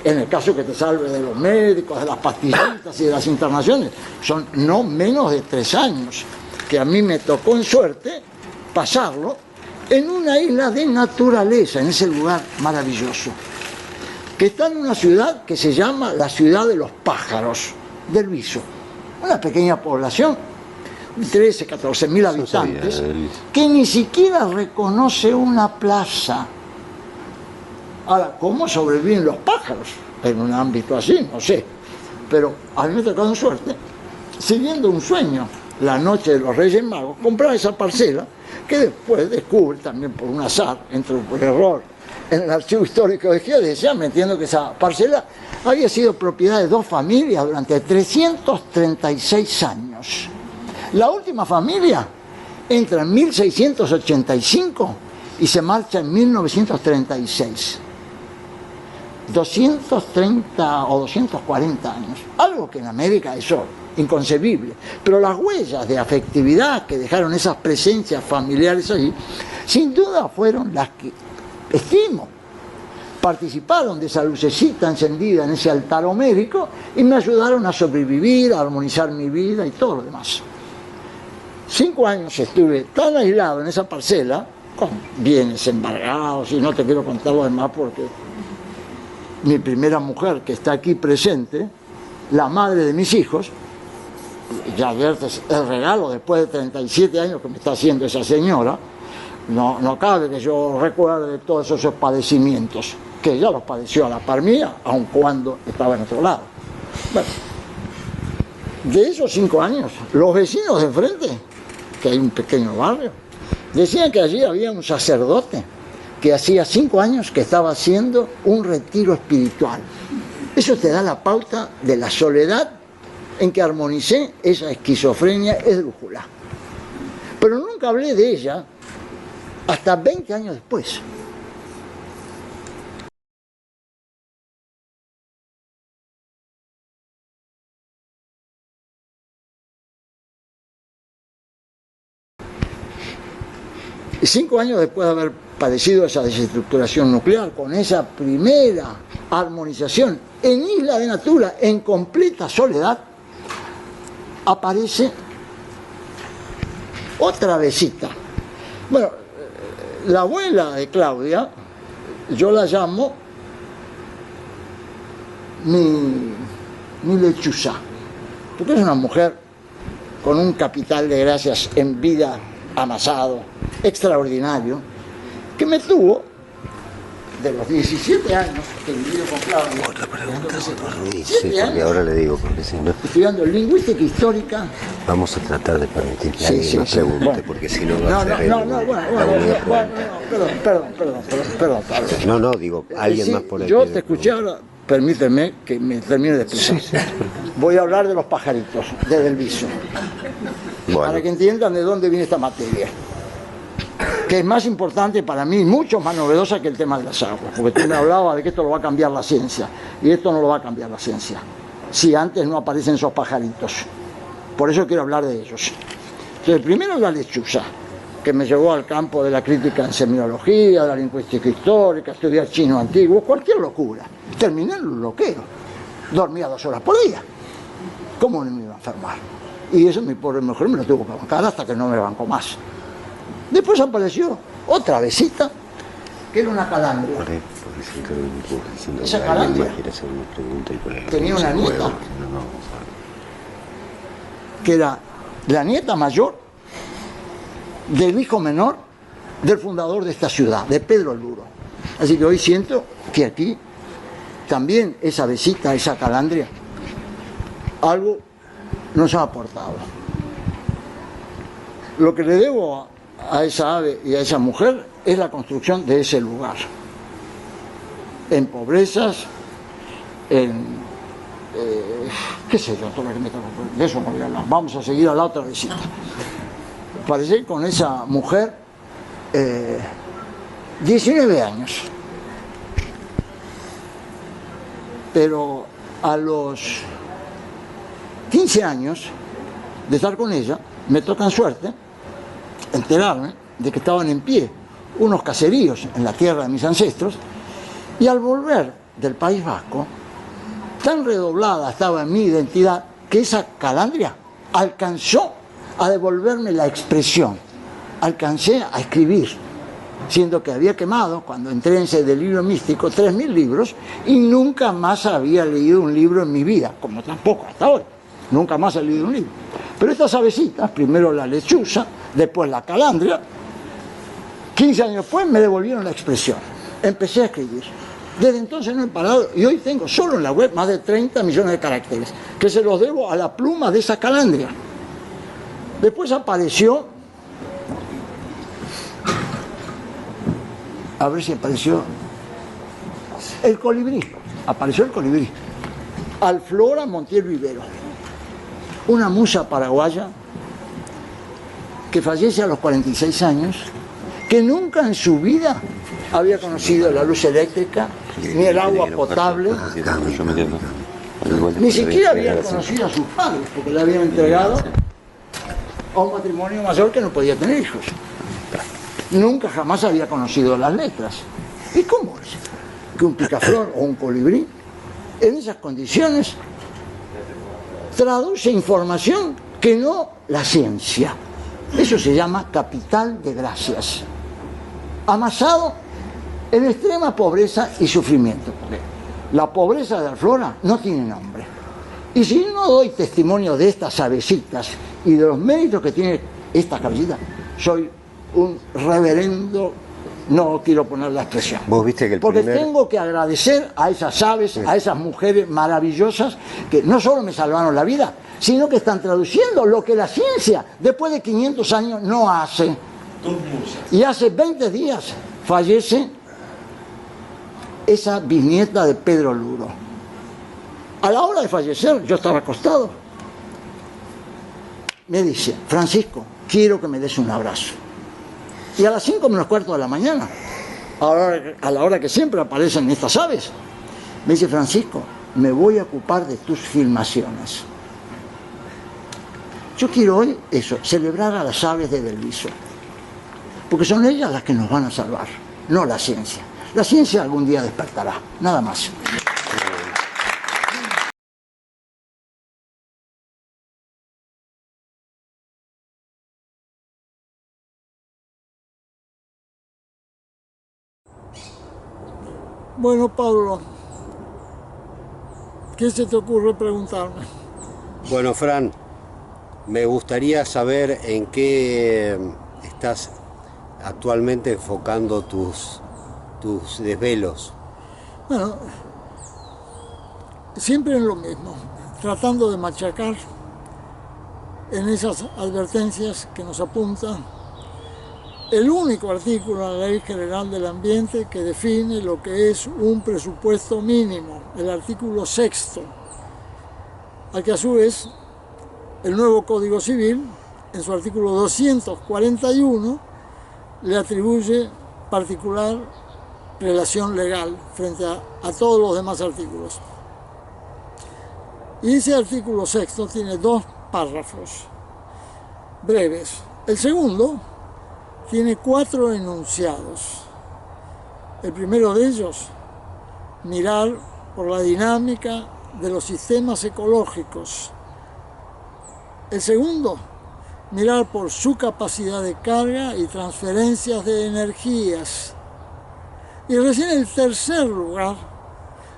en el caso que te salve de los médicos, de las pastillitas y de las internaciones, son no menos de 3 años, que a mí me tocó en suerte pasarlo en una isla de naturaleza, en ese lugar maravilloso, que está en una ciudad que se llama la ciudad de los pájaros, del Viso, una pequeña población, 13, 14 mil habitantes, que ni siquiera reconoce una plaza. Ahora, ¿cómo sobreviven los pájaros en un ámbito así? No sé, pero a mí me tocó en suerte, siguiendo un sueño, la noche de los Reyes Magos, comprar esa parcela, que después descubre también por un azar, entro por error, en el archivo histórico de Geodesia, me entiendo que esa parcela había sido propiedad de 2 familias durante 336 años. La última familia entra en 1685 y se marcha en 1936. 230 o 240 años. Algo que en América eso inconcebible. Pero las huellas de afectividad que dejaron esas presencias familiares allí, sin duda fueron las que, estimo, participaron de esa lucecita encendida en ese altar homérico y me ayudaron a sobrevivir, a armonizar mi vida y todo lo demás. 5 años estuve tan aislado en esa parcela, con bienes embargados, y no te quiero contar lo demás porque mi primera mujer, que está aquí presente, la madre de mis hijos, ya adviertes el regalo después de 37 años que me está haciendo esa señora, no cabe que yo recuerde todos esos padecimientos, que ella los padeció a la par mía, aun cuando estaba en otro lado. Bueno, de esos 5 años, los vecinos de enfrente, que hay un pequeño barrio, decían que allí había un sacerdote que hacía 5 años que estaba haciendo un retiro espiritual. Eso te da la pauta de la soledad en que armonicé esa esquizofrenia esdrújula. Pero nunca hablé de ella hasta 20 años después. Y 5 años después de haber padecido esa desestructuración nuclear, con esa primera armonización en Isla de Natura, en completa soledad, aparece otra besita. Bueno, la abuela de Claudia, yo la llamo mi lechuza, porque es una mujer con un capital de gracias en vida amasado, extraordinario, que me tuvo de los 17 años que he vivido con Claudia. Otra pregunta, Sí, porque ahora le digo, porque si no, Estudiando lingüística histórica. vamos a tratar de permitir que Sí, alguien sí, nos sí. pregunte, Bueno. porque si no va a ser él. Perdón. No, digo, alguien Sí, más por ahí. yo quiere te escuché ahora, permíteme que me termine de explicar. Voy a hablar de los pajaritos, de Delviso, Bueno, para que entiendan de dónde viene esta materia, que es más importante para mí, mucho más novedosa que el tema de las aguas, porque tú me hablabas de que esto lo va a cambiar la ciencia, y esto no lo va a cambiar la ciencia, si antes no aparecen esos pajaritos. Por eso quiero hablar de ellos. Entonces, primero la lechuza, que me llevó al campo de la crítica en semiología, de la lingüística histórica, estudiar chino antiguo, cualquier locura. Terminé en un loquero, dormía 2 horas por día. ¿Cómo no me iba a enfermar? Y eso mi pobre mujer me lo tuvo que bancar hasta que no me bancó más. Después apareció otra besita, que era una calandria. porque siento que me puedo diciendo Esa que alguien calandria más quiere hacer una pregunta y por ahí tenía no se una puede, nieta. porque si no, no vamos a- Que era la nieta mayor del hijo menor del fundador de esta ciudad, de Pedro el Duro. Así que hoy siento que aquí también esa besita, esa calandria, algo nos ha aportado. Lo que le debo a esa ave y a esa mujer es la construcción de ese lugar. En pobrezas, en qué sé yo, todo lo que me toca, de eso no voy a hablar. Vamos a seguir a la otra visita. Parece con esa mujer 19 años. Pero a los 15 años de estar con ella, me tocan suerte enterarme de que estaban en pie unos caseríos en la tierra de mis ancestros, y al volver del País Vasco, tan redoblada estaba en mi identidad que esa calandria alcanzó a devolverme la expresión. Alcancé a escribir, siendo que había quemado, cuando entré en ese delirio místico, 3.000 libros, y nunca más había leído un libro en mi vida, como tampoco hasta ahora. Nunca más he leído un libro. Pero estas avecitas, primero la lechuza, después la calandria, 15 años después me devolvieron la expresión. Empecé a escribir. Desde entonces no he parado, y hoy tengo solo en la web más de 30 millones de caracteres, que se los debo a la pluma de esa calandria. Después apareció, a ver si apareció, el colibrí. Apareció el colibrí. Alflora Montiel Vivero, una musa paraguaya que fallece a los 46 años, que nunca en su vida había conocido la luz eléctrica, ni el agua potable, ni siquiera había conocido a sus padres, porque le habían entregado a un matrimonio mayor que no podía tener hijos. Nunca jamás había conocido las letras. ¿Y cómo es que un picaflor o un colibrí en esas condiciones traduce información que no la ciencia? Eso se llama capital de gracias, amasado en extrema pobreza y sufrimiento. La pobreza de Alflora no tiene nombre. Y si no doy testimonio de estas avecitas y de los méritos que tiene esta cabecita, soy un reverendo, no quiero poner la expresión. Vos viste que el porque primer... tengo que agradecer a esas aves, a esas mujeres maravillosas que no solo me salvaron la vida, sino que están traduciendo lo que la ciencia después de 500 años no hace. Y hace 20 días fallece esa bisnieta de Pedro Luro. A la hora de fallecer, yo estaba acostado. Me dice: Francisco, quiero que me des un abrazo. Y a las 5:45 de la mañana, a la hora que siempre aparecen estas aves, me dice: Francisco, me voy a ocupar de tus filmaciones. Yo quiero hoy eso, celebrar a las aves de Belviso, porque son ellas las que nos van a salvar, no la ciencia. La ciencia algún día despertará, nada más. Bueno, Pablo, ¿qué se te ocurre preguntarme? Bueno, Fran, me gustaría saber en qué estás actualmente enfocando tus desvelos. Bueno, siempre en lo mismo, tratando de machacar en esas advertencias que nos apuntan el único artículo en la Ley General del Ambiente que define lo que es un presupuesto mínimo, el artículo 6º, al que a su vez el nuevo Código Civil, en su artículo 241, le atribuye particular relación legal frente a todos los demás artículos. Y ese artículo 6º tiene 2 párrafos breves. El segundo tiene 4 enunciados. El primero de ellos, mirar por la dinámica de los sistemas ecológicos. El segundo, mirar por su capacidad de carga y transferencias de energías. Y recién en el tercer lugar,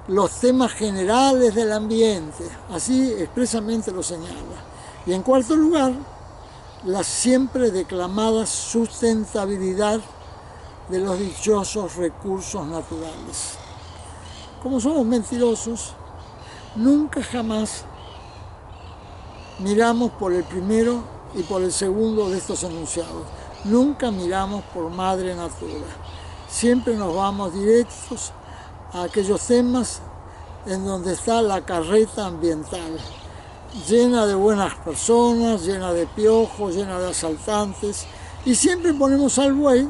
los temas generales del ambiente, así expresamente lo señala. Y en cuarto lugar, la siempre declamada sustentabilidad de los dichosos recursos naturales. Como somos mentirosos, nunca jamás miramos por el primero y por el segundo de estos enunciados. Nunca miramos por Madre Natura. Siempre nos vamos directos a aquellos temas en donde está la carreta ambiental, llena de buenas personas, llena de piojos, llena de asaltantes, y siempre ponemos al buey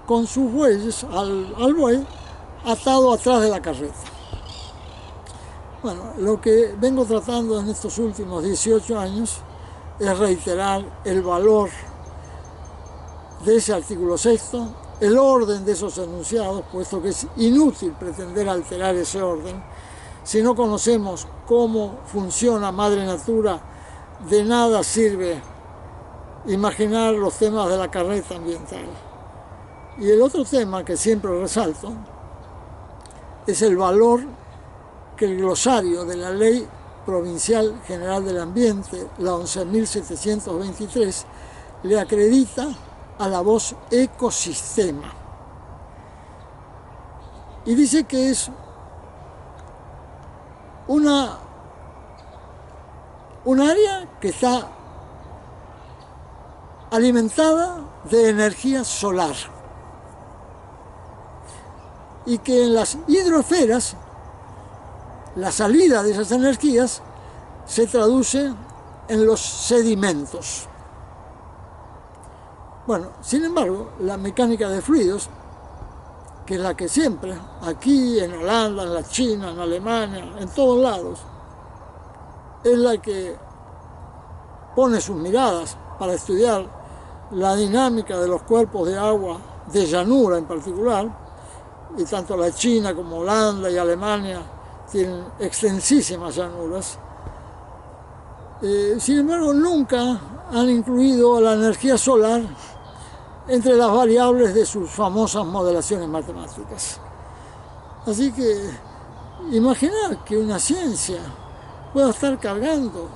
con sus bueyes, al buey atado atrás de la carreta. Bueno, lo que vengo tratando en estos últimos 18 años es reiterar el valor de ese artículo 6º, el orden de esos enunciados, puesto que es inútil pretender alterar ese orden. Si no conocemos cómo funciona Madre Natura, de nada sirve imaginar los temas de la carreta ambiental. Y el otro tema que siempre resalto es el valor que el glosario de la Ley Provincial General del Ambiente, la 11.723, le acredita a la voz ecosistema. Y dice que es un área que está alimentada de energía solar y que en las hidroesferas la salida de esas energías se traduce en los sedimentos. Bueno, sin embargo, la mecánica de fluidos, que es la que siempre, aquí, en Holanda, en la China, en Alemania, en todos lados, es la que pone sus miradas para estudiar la dinámica de los cuerpos de agua de llanura en particular, y tanto la China como Holanda y Alemania tienen extensísimas llanuras. Sin embargo, nunca han incluido la energía solar entre las variables de sus famosas modelaciones matemáticas. Así que imaginar que una ciencia pueda estar cargando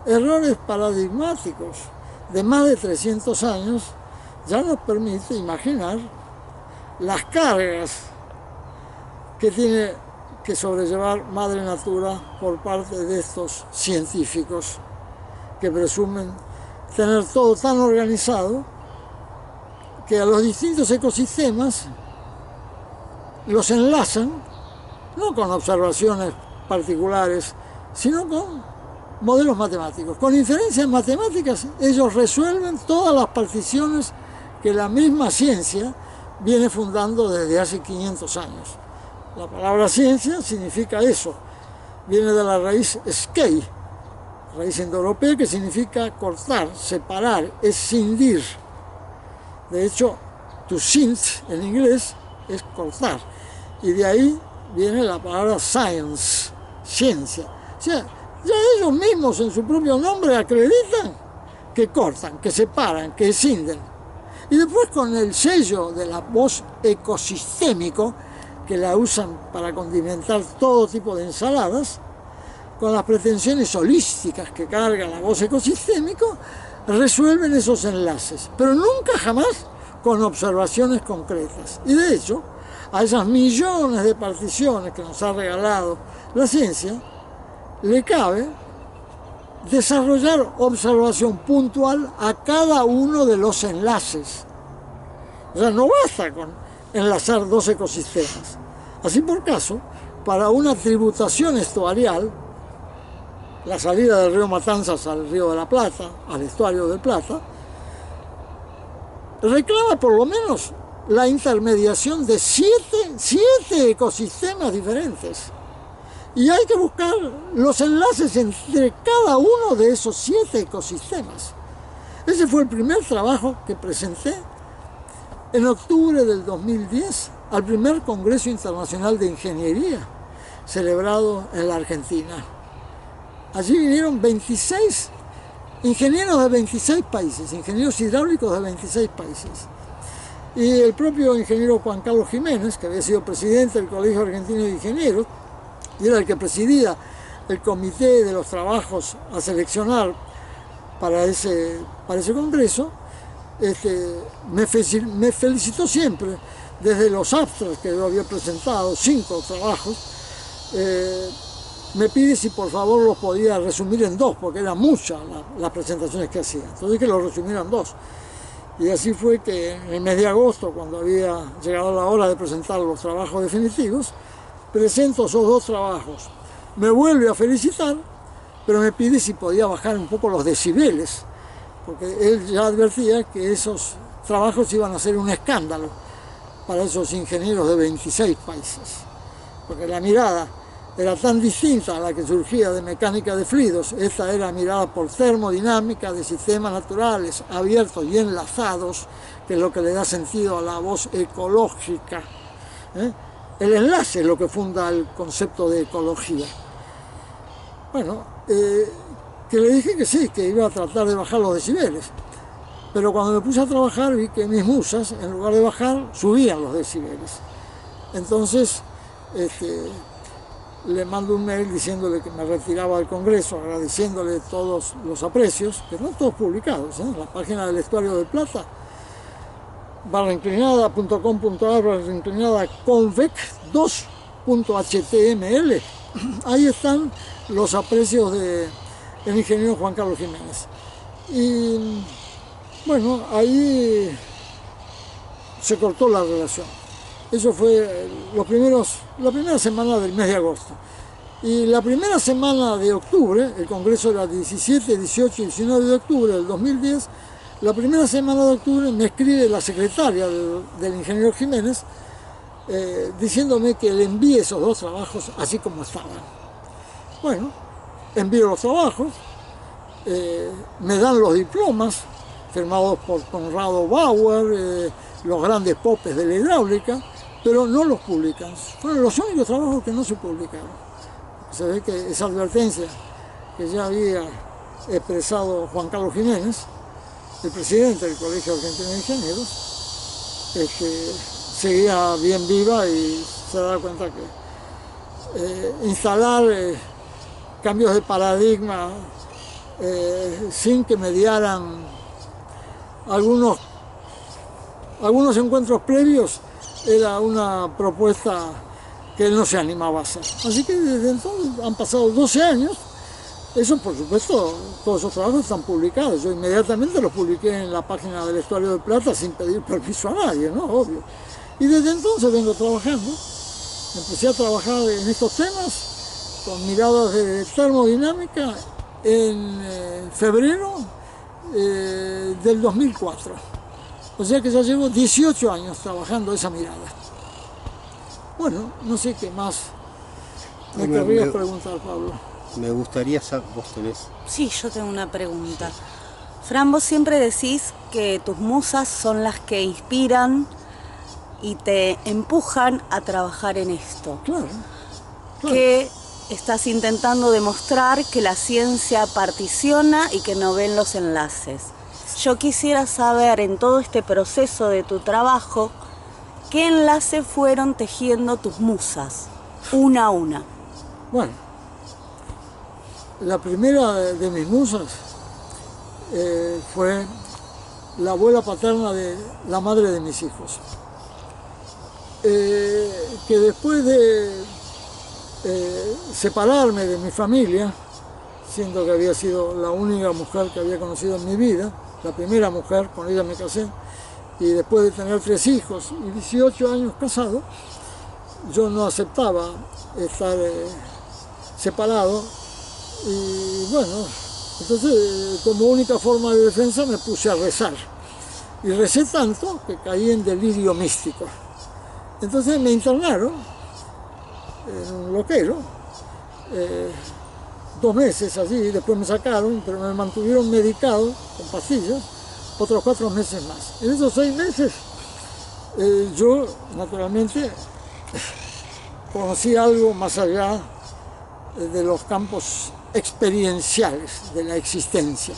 errores paradigmáticos de más de 300 años ya nos permite imaginar las cargas que tiene que sobrellevar Madre Natura por parte de estos científicos que presumen tener todo tan organizado que a los distintos ecosistemas los enlazan no con observaciones particulares, sino con modelos matemáticos. Con inferencias matemáticas ellos resuelven todas las particiones que la misma ciencia viene fundando desde hace 500 años. La palabra ciencia significa eso, viene de la raíz skei, raíz indoeuropea que significa cortar, separar, escindir. De hecho, to sint en inglés es cortar, y de ahí viene la palabra science, ciencia. O sea, ya ellos mismos en su propio nombre acreditan que cortan, que separan, que escinden. Y después con el sello de la voz ecosistémico, que la usan para condimentar todo tipo de ensaladas, con las pretensiones holísticas que carga la voz ecosistémico, resuelven esos enlaces, pero nunca jamás con observaciones concretas. Y de hecho, a esas millones de particiones que nos ha regalado la ciencia, le cabe desarrollar observación puntual a cada uno de los enlaces. O sea, no basta con enlazar dos ecosistemas. Así por caso, para una tributación estuarial, la salida del río Matanzas al río de la Plata, al estuario del Plata, reclama por lo menos la intermediación de siete ecosistemas diferentes. Y hay que buscar los enlaces entre cada uno de esos 7 ecosistemas. Ese fue el primer trabajo que presenté en octubre del 2010 al primer Congreso Internacional de Ingeniería, celebrado en la Argentina. Allí vinieron 26 ingenieros de 26 países, ingenieros hidráulicos de 26 países. Y el propio ingeniero Juan Carlos Jiménez, que había sido presidente del Colegio Argentino de Ingenieros, y era el que presidía el comité de los trabajos a seleccionar para ese congreso, me felicitó siempre desde los abstracts que yo había presentado, 5 trabajos. Me pide si por favor los podía resumir en 2, porque eran muchas las presentaciones que hacía. Entonces que los resumiera en 2. Y así fue que en el mes de agosto, cuando había llegado la hora de presentar los trabajos definitivos, presento esos 2 trabajos. Me vuelve a felicitar, pero me pide si podía bajar un poco los decibeles, porque él ya advertía que esos trabajos iban a ser un escándalo para esos ingenieros de 26 países, porque la mirada era tan distinta a la que surgía de mecánica de fluidos. Esta era mirada por termodinámica de sistemas naturales abiertos y enlazados, que es lo que le da sentido a la voz ecológica. El enlace es lo que funda el concepto de ecología. Bueno, que le dije que sí, que iba a tratar de bajar los decibeles. Pero cuando me puse a trabajar vi que mis musas, en lugar de bajar, subían los decibeles. Entonces, le mando un mail diciéndole que me retiraba del Congreso, agradeciéndole todos los aprecios, que no todos publicados, en la página del Estuario del Plata, /convec2.html. Ahí están los aprecios del ingeniero Juan Carlos Jiménez. Y bueno, ahí se cortó la relación. Eso fue la primera semana del mes de agosto. Y la primera semana de octubre, el Congreso era 17, 18 y 19 de octubre del 2010, la primera semana de octubre me escribe la secretaria del ingeniero Jiménez diciéndome que le envíe esos 2 trabajos así como estaban. Bueno, envío los trabajos, me dan los diplomas firmados por Conrado Bauer, los grandes popes de la hidráulica, pero no los publican. Fueron los únicos trabajos que no se publicaron. Se ve que esa advertencia que ya había expresado Juan Carlos Jiménez, el presidente del Colegio Argentino de Ingenieros, seguía bien viva, y se da cuenta que instalar cambios de paradigma sin que mediaran algunos encuentros previos era una propuesta que él no se animaba a hacer. Así que desde entonces han pasado 12 años. Eso, por supuesto, todos esos trabajos están publicados. Yo inmediatamente los publiqué en la página del Estuario del Plata sin pedir permiso a nadie, ¿no? Obvio. Y desde entonces vengo trabajando. Empecé a trabajar en estos temas con miradas de termodinámica en febrero del 2004. O sea que ya llevo 18 años trabajando esa mirada. Bueno, no sé qué más me querrías preguntar, Pablo. Me gustaría saber, vos tenés. Sí, yo tengo una pregunta. Fran, vos siempre decís que tus musas son las que inspiran y te empujan a trabajar en esto. Claro, claro. Que estás intentando demostrar que la ciencia particiona y que no ven los enlaces. Yo quisiera saber, en todo este proceso de tu trabajo, ¿qué enlaces fueron tejiendo tus musas, una a una? Bueno, la primera de mis musas fue la abuela paterna de la madre de mis hijos, que después de separarme de mi familia, siendo que había sido la única mujer que había conocido en mi vida, la primera mujer, con ella me casé, y después de tener 3 hijos y 18 años casado, yo no aceptaba estar separado, y bueno, entonces como única forma de defensa me puse a rezar, y recé tanto que caí en delirio místico. Entonces me internaron en un loquero, 2 meses allí, después me sacaron, pero me mantuvieron medicado con pastillas otros 4 meses más. En esos 6 meses yo naturalmente conocí algo más allá de los campos experienciales de la existencia.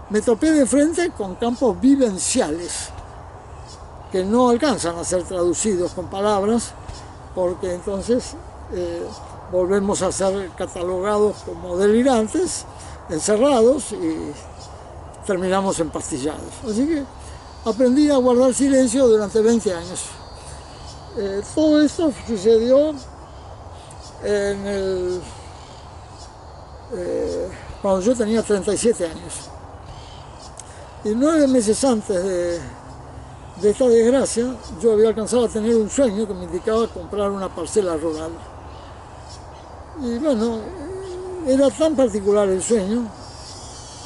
Me topé de frente con campos vivenciales que no alcanzan a ser traducidos con palabras, porque entonces volvemos a ser catalogados como delirantes, encerrados, y terminamos empastillados. Así que aprendí a guardar silencio durante 20 años. Todo esto sucedió cuando yo tenía 37 años. Y 9 meses antes de esta desgracia, yo había alcanzado a tener un sueño que me indicaba comprar una parcela rural. Y bueno, era tan particular el sueño,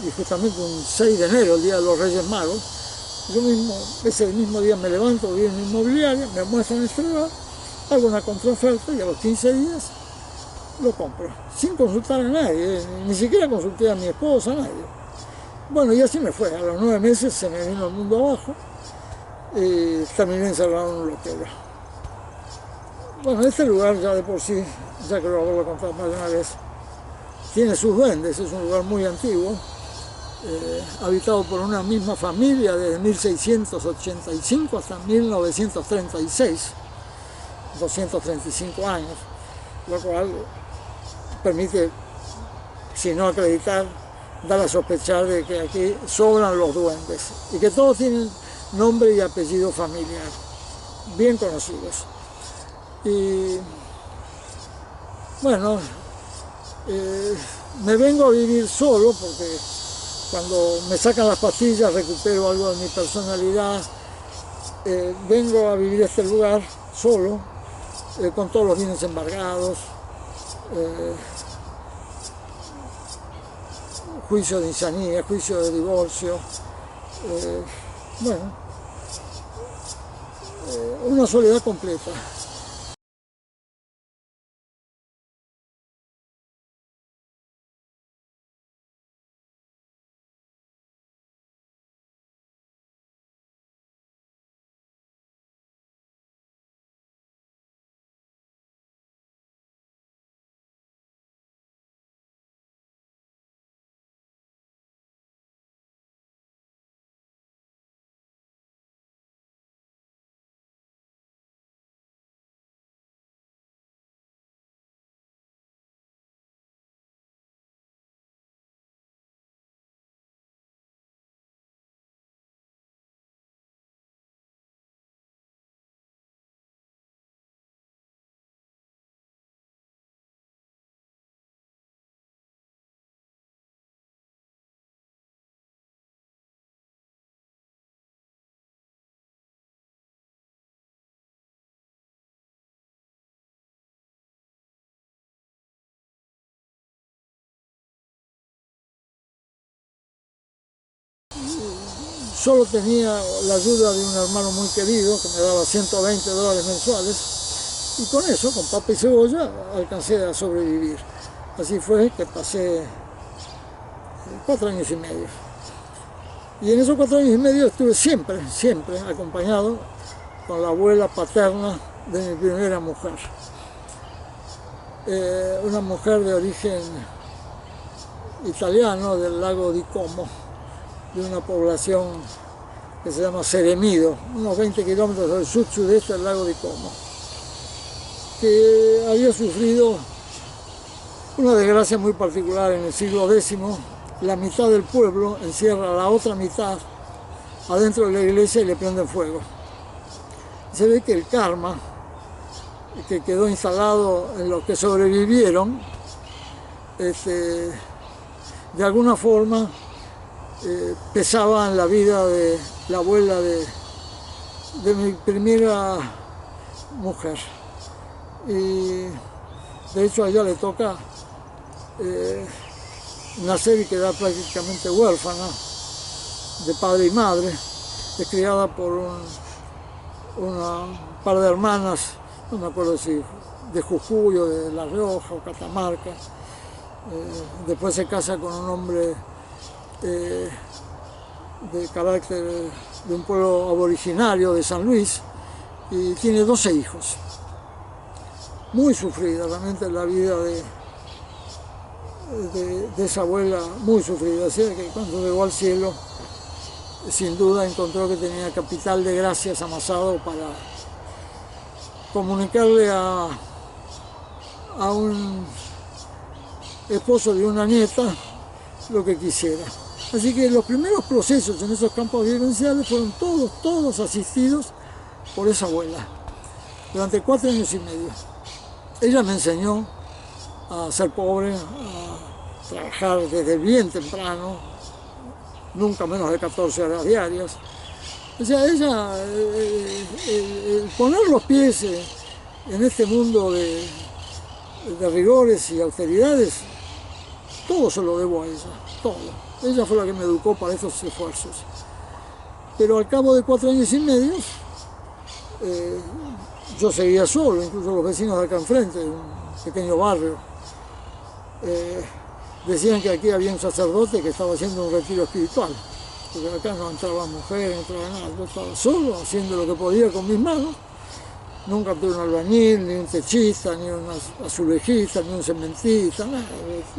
y justamente un 6 de enero, el día de los Reyes Magos, yo mismo, ese mismo día me levanto, voy en mi inmobiliaria, me muestran este lugar, hago una contraoferta y a los 15 días lo compro, sin consultar a nadie, ni siquiera consulté a mi esposa, a nadie. Bueno, y así me fue, a los 9 meses se me vino el mundo abajo y terminé encerrado en un loquero. Bueno, este lugar ya de por sí, ya creo haberlo contado más de una vez, tiene sus duendes, es un lugar muy antiguo, habitado por una misma familia desde 1685 hasta 1936, 235 años, lo cual permite, si no acreditar, dar a sospechar de que aquí sobran los duendes y que todos tienen nombre y apellido familiar, bien conocidos. Y bueno, me vengo a vivir solo porque cuando me sacan las pastillas recupero algo de mi personalidad. Vengo a vivir este lugar solo, con todos los bienes embargados, juicio de insanía, juicio de divorcio, bueno, una soledad completa. Solo tenía la ayuda de un hermano muy querido que me daba $120 mensuales, y con eso, con papa y cebolla, alcancé a sobrevivir. Así fue que pasé 4 años y medio. Y en esos 4 años y medio estuve siempre acompañado con la abuela paterna de mi primera mujer. Una mujer de origen italiano del lago di Como, de una población que se llama Seremido, unos 20 kilómetros del sud-sudeste del lago di Como, que había sufrido una desgracia muy particular en el siglo X. La mitad del pueblo encierra a la otra mitad adentro de la iglesia y le prenden fuego. Se ve que el karma que quedó instalado en los que sobrevivieron, de alguna forma pesaba en la vida de la abuela de mi primera mujer. Y de hecho a ella le toca nacer y quedar prácticamente huérfana de padre y madre. Es criada por un par de hermanas, no me acuerdo si de Jujuy o de La Rioja o Catamarca. Después se casa con un hombre de carácter de un pueblo aboriginario de San Luis y tiene 12 hijos. Muy sufrida realmente la vida de esa abuela, muy sufrida. Así que cuando llegó al cielo, sin duda encontró que tenía capital de gracias amasado para comunicarle a un esposo de una nieta lo que quisiera. Así que los primeros procesos en esos campos vivenciales fueron todos asistidos por esa abuela, durante 4 años y medio. Ella me enseñó a ser pobre, a trabajar desde bien temprano, nunca menos de 14 horas diarias. O sea, ella, poner los pies en este mundo de rigores y austeridades, todo se lo debo a ella, todo. Ella fue la que me educó para esos esfuerzos. Pero al cabo de 4 años y medio, yo seguía solo, incluso los vecinos de acá enfrente, de un pequeño barrio, decían que aquí había un sacerdote que estaba haciendo un retiro espiritual, porque acá no entraba mujer, no entraba nada. Yo estaba solo, haciendo lo que podía con mis manos. Nunca tuve un albañil, ni un techista, ni un azulejista, ni un cementista, nada.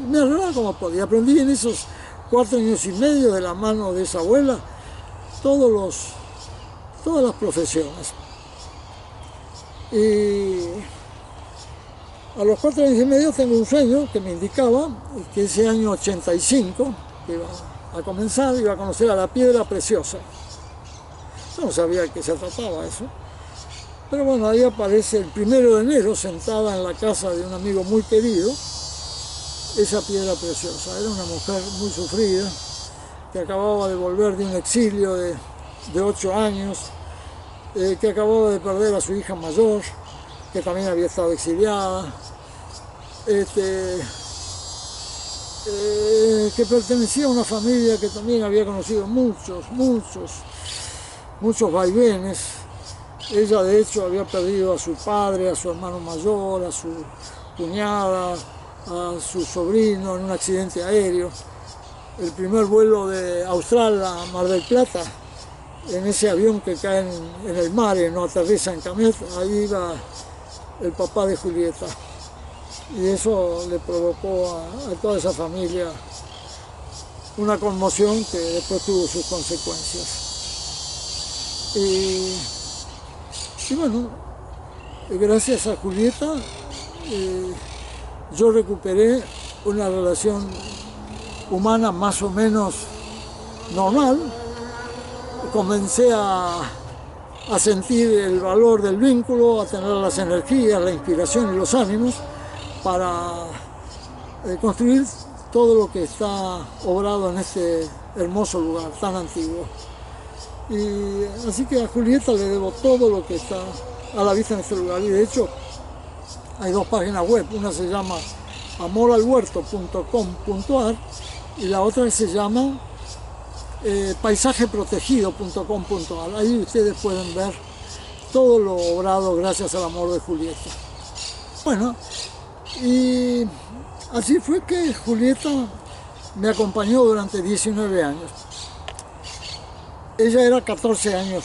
Me arreglaba como podía. Aprendí en esos 4 años y medio de la mano de esa abuela todas las profesiones. Y a los 4 años y medio tengo un sueño que me indicaba que ese año 85, que iba a comenzar, iba a conocer a la piedra preciosa. Yo no sabía de qué se trataba eso. Pero bueno, ahí aparece el 1 de enero, sentada en la casa de un amigo muy querido, esa piedra preciosa. Era una mujer muy sufrida, que acababa de volver de un exilio de 8 años, que acababa de perder a su hija mayor, que también había estado exiliada, que pertenecía a una familia que también había conocido muchos vaivenes. Ella de hecho había perdido a su padre, a su hermano mayor, a su cuñada, a su sobrino en un accidente aéreo. El primer vuelo de Austral a Mar del Plata, en ese avión que cae en el mar y no aterriza en Camet, ahí iba el papá de Julieta. Y eso le provocó a toda esa familia una conmoción que después tuvo sus consecuencias. Y bueno, gracias a Julieta yo recuperé una relación humana más o menos normal. Comencé a sentir el valor del vínculo, a tener las energías, la inspiración y los ánimos para construir todo lo que está obrado en este hermoso lugar tan antiguo. Y así que a Julieta le debo todo lo que está a la vista en este lugar. Y de hecho hay 2 páginas web, una se llama amoralhuerto.com.ar y la otra se llama paisajeprotegido.com.ar. Ahí ustedes pueden ver todo lo obrado gracias al amor de Julieta. Bueno, y así fue que Julieta me acompañó durante 19 años. Ella era 14 años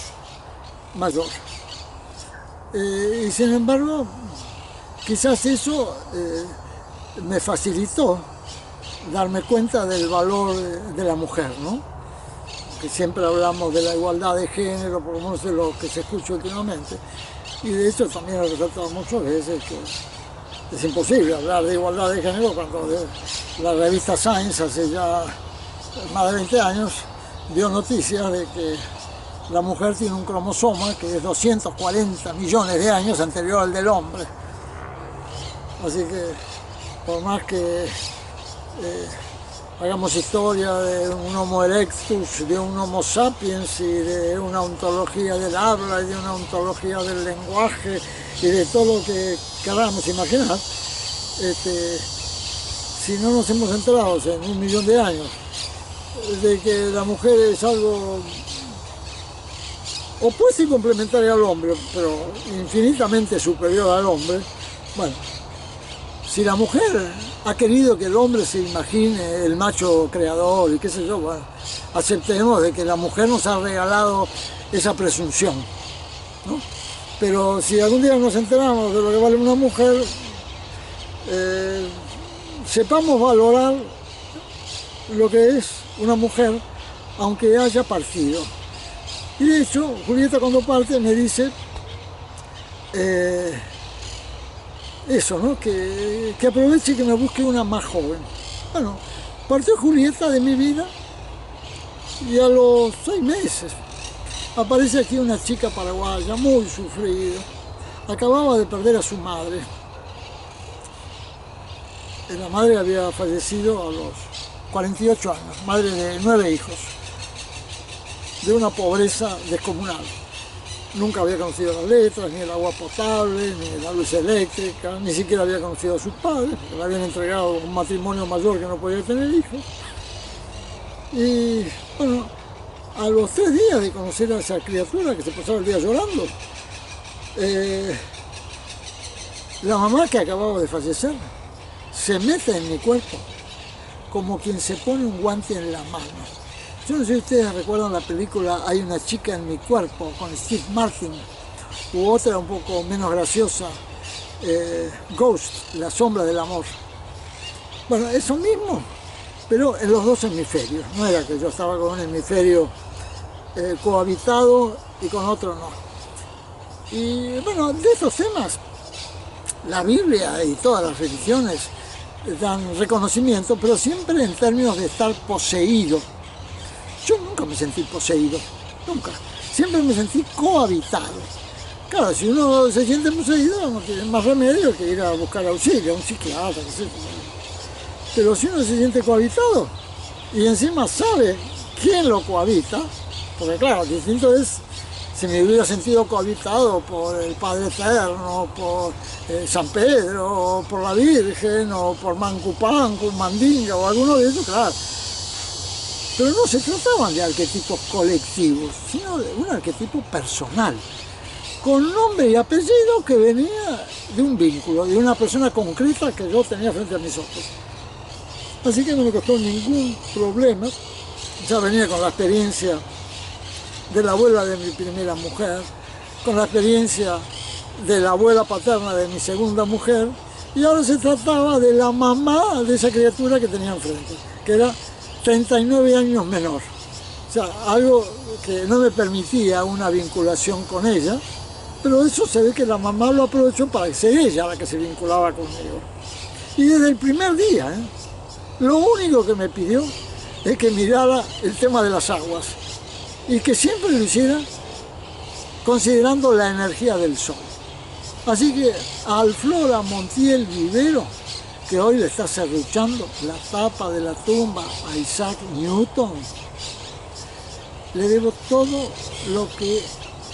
mayor. Y sin embargo, quizás eso me facilitó darme cuenta del valor de la mujer, ¿no? Que siempre hablamos de la igualdad de género, por lo menos de lo que se escucha últimamente. Y de hecho también he resaltado muchas veces que es imposible hablar de igualdad de género cuando la revista Science hace ya más de 20 años dio noticias de que la mujer tiene un cromosoma que es 240 millones de años anterior al del hombre. Así que por más que hagamos historia de un Homo erectus, de un Homo sapiens y de una ontología del habla y de una ontología del lenguaje y de todo lo que queramos imaginar, si no nos hemos enterado en 1.000.000 de años de que la mujer es algo opuesto y complementario al hombre, pero infinitamente superior al hombre, bueno, si la mujer ha querido que el hombre se imagine el macho creador y qué sé yo, bueno, aceptemos de que la mujer nos ha regalado esa presunción, ¿no? Pero si algún día nos enteramos de lo que vale una mujer, sepamos valorar lo que es una mujer, aunque haya partido. Y de hecho, Julieta cuando parte me dice eso, ¿no? Que aproveche y que me busque una más joven. Bueno, partió Julieta de mi vida y a los 6 meses aparece aquí una chica paraguaya muy sufrida. Acababa de perder a su madre. La madre había fallecido a los 48 años, madre de 9 hijos, de una pobreza descomunal. Nunca había conocido las letras, ni el agua potable, ni la luz eléctrica, ni siquiera había conocido a sus padres, porque le habían entregado un matrimonio mayor que no podía tener hijos. Y bueno, a los 3 días de conocer a esa criatura que se pasaba el día llorando, la mamá que acababa de fallecer se mete en mi cuerpo como quien se pone un guante en la mano. Yo no sé si ustedes recuerdan la película Hay una chica en mi cuerpo con Steve Martin, u otra un poco menos graciosa, Ghost, la sombra del amor. Bueno, eso mismo, pero en los dos hemisferios. No era que yo estaba con un hemisferio cohabitado y con otro no. Y bueno, de estos temas, la Biblia y todas las religiones dan reconocimiento, pero siempre en términos de estar poseído. Yo nunca me sentí poseído, nunca. Siempre me sentí cohabitado. Claro, si uno se siente poseído, no tiene más remedio que ir a buscar auxilio, a un psiquiatra, qué sé yo. Pero si uno se siente cohabitado y encima sabe quién lo cohabita, porque claro, distinto es si me hubiera sentido cohabitado por el Padre Eterno, por San Pedro, o por la Virgen, o por Mancupancu, Mandinga, o alguno de esos, claro. Pero no se trataban de arquetipos colectivos, sino de un arquetipo personal, con nombre y apellido que venía de un vínculo, de una persona concreta que yo tenía frente a mis ojos. Así que no me costó ningún problema, ya venía con la experiencia de la abuela de mi primera mujer, con la experiencia de la abuela paterna de mi segunda mujer, y ahora se trataba de la mamá de esa criatura que tenía enfrente, que era 39 años menor. O sea, algo que no me permitía una vinculación con ella, pero eso se ve que la mamá lo aprovechó para ser ella la que se vinculaba conmigo. Y desde el primer día, lo único que me pidió es que mirara el tema de las aguas y que siempre lo hiciera considerando la energía del sol. Así que a Alflora Montiel Vivero, que hoy le está serruchando la tapa de la tumba a Isaac Newton, le debo todo lo que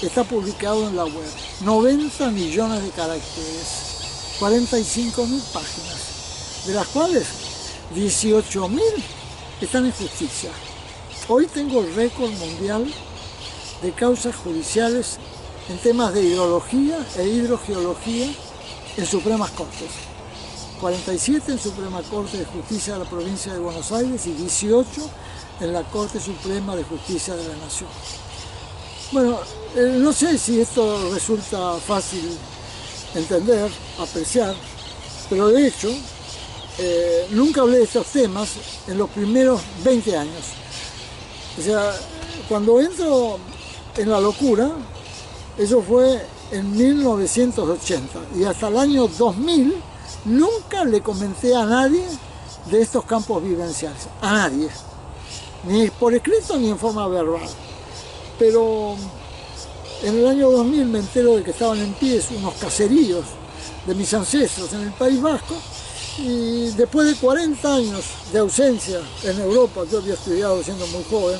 está publicado en la web. 90 millones de caracteres, 45.000 páginas, de las cuales 18.000 están en justicia. Hoy tengo el récord mundial de causas judiciales en temas de hidrología e hidrogeología en Supremas Cortes. 47 en Suprema Corte de Justicia de la Provincia de Buenos Aires y 18 en la Corte Suprema de Justicia de la Nación. Bueno, no sé si esto resulta fácil entender, apreciar, pero de hecho nunca hablé de estos temas en los primeros 20 años. O sea, cuando entro en la locura, eso fue en 1980 y hasta el año 2000 nunca le comenté a nadie de estos campos vivenciales, a nadie, ni por escrito ni en forma verbal. Pero en el año 2000 me entero de que estaban en pie unos caseríos de mis ancestros en el País Vasco, y después de 40 años de ausencia en Europa, yo había estudiado siendo muy joven,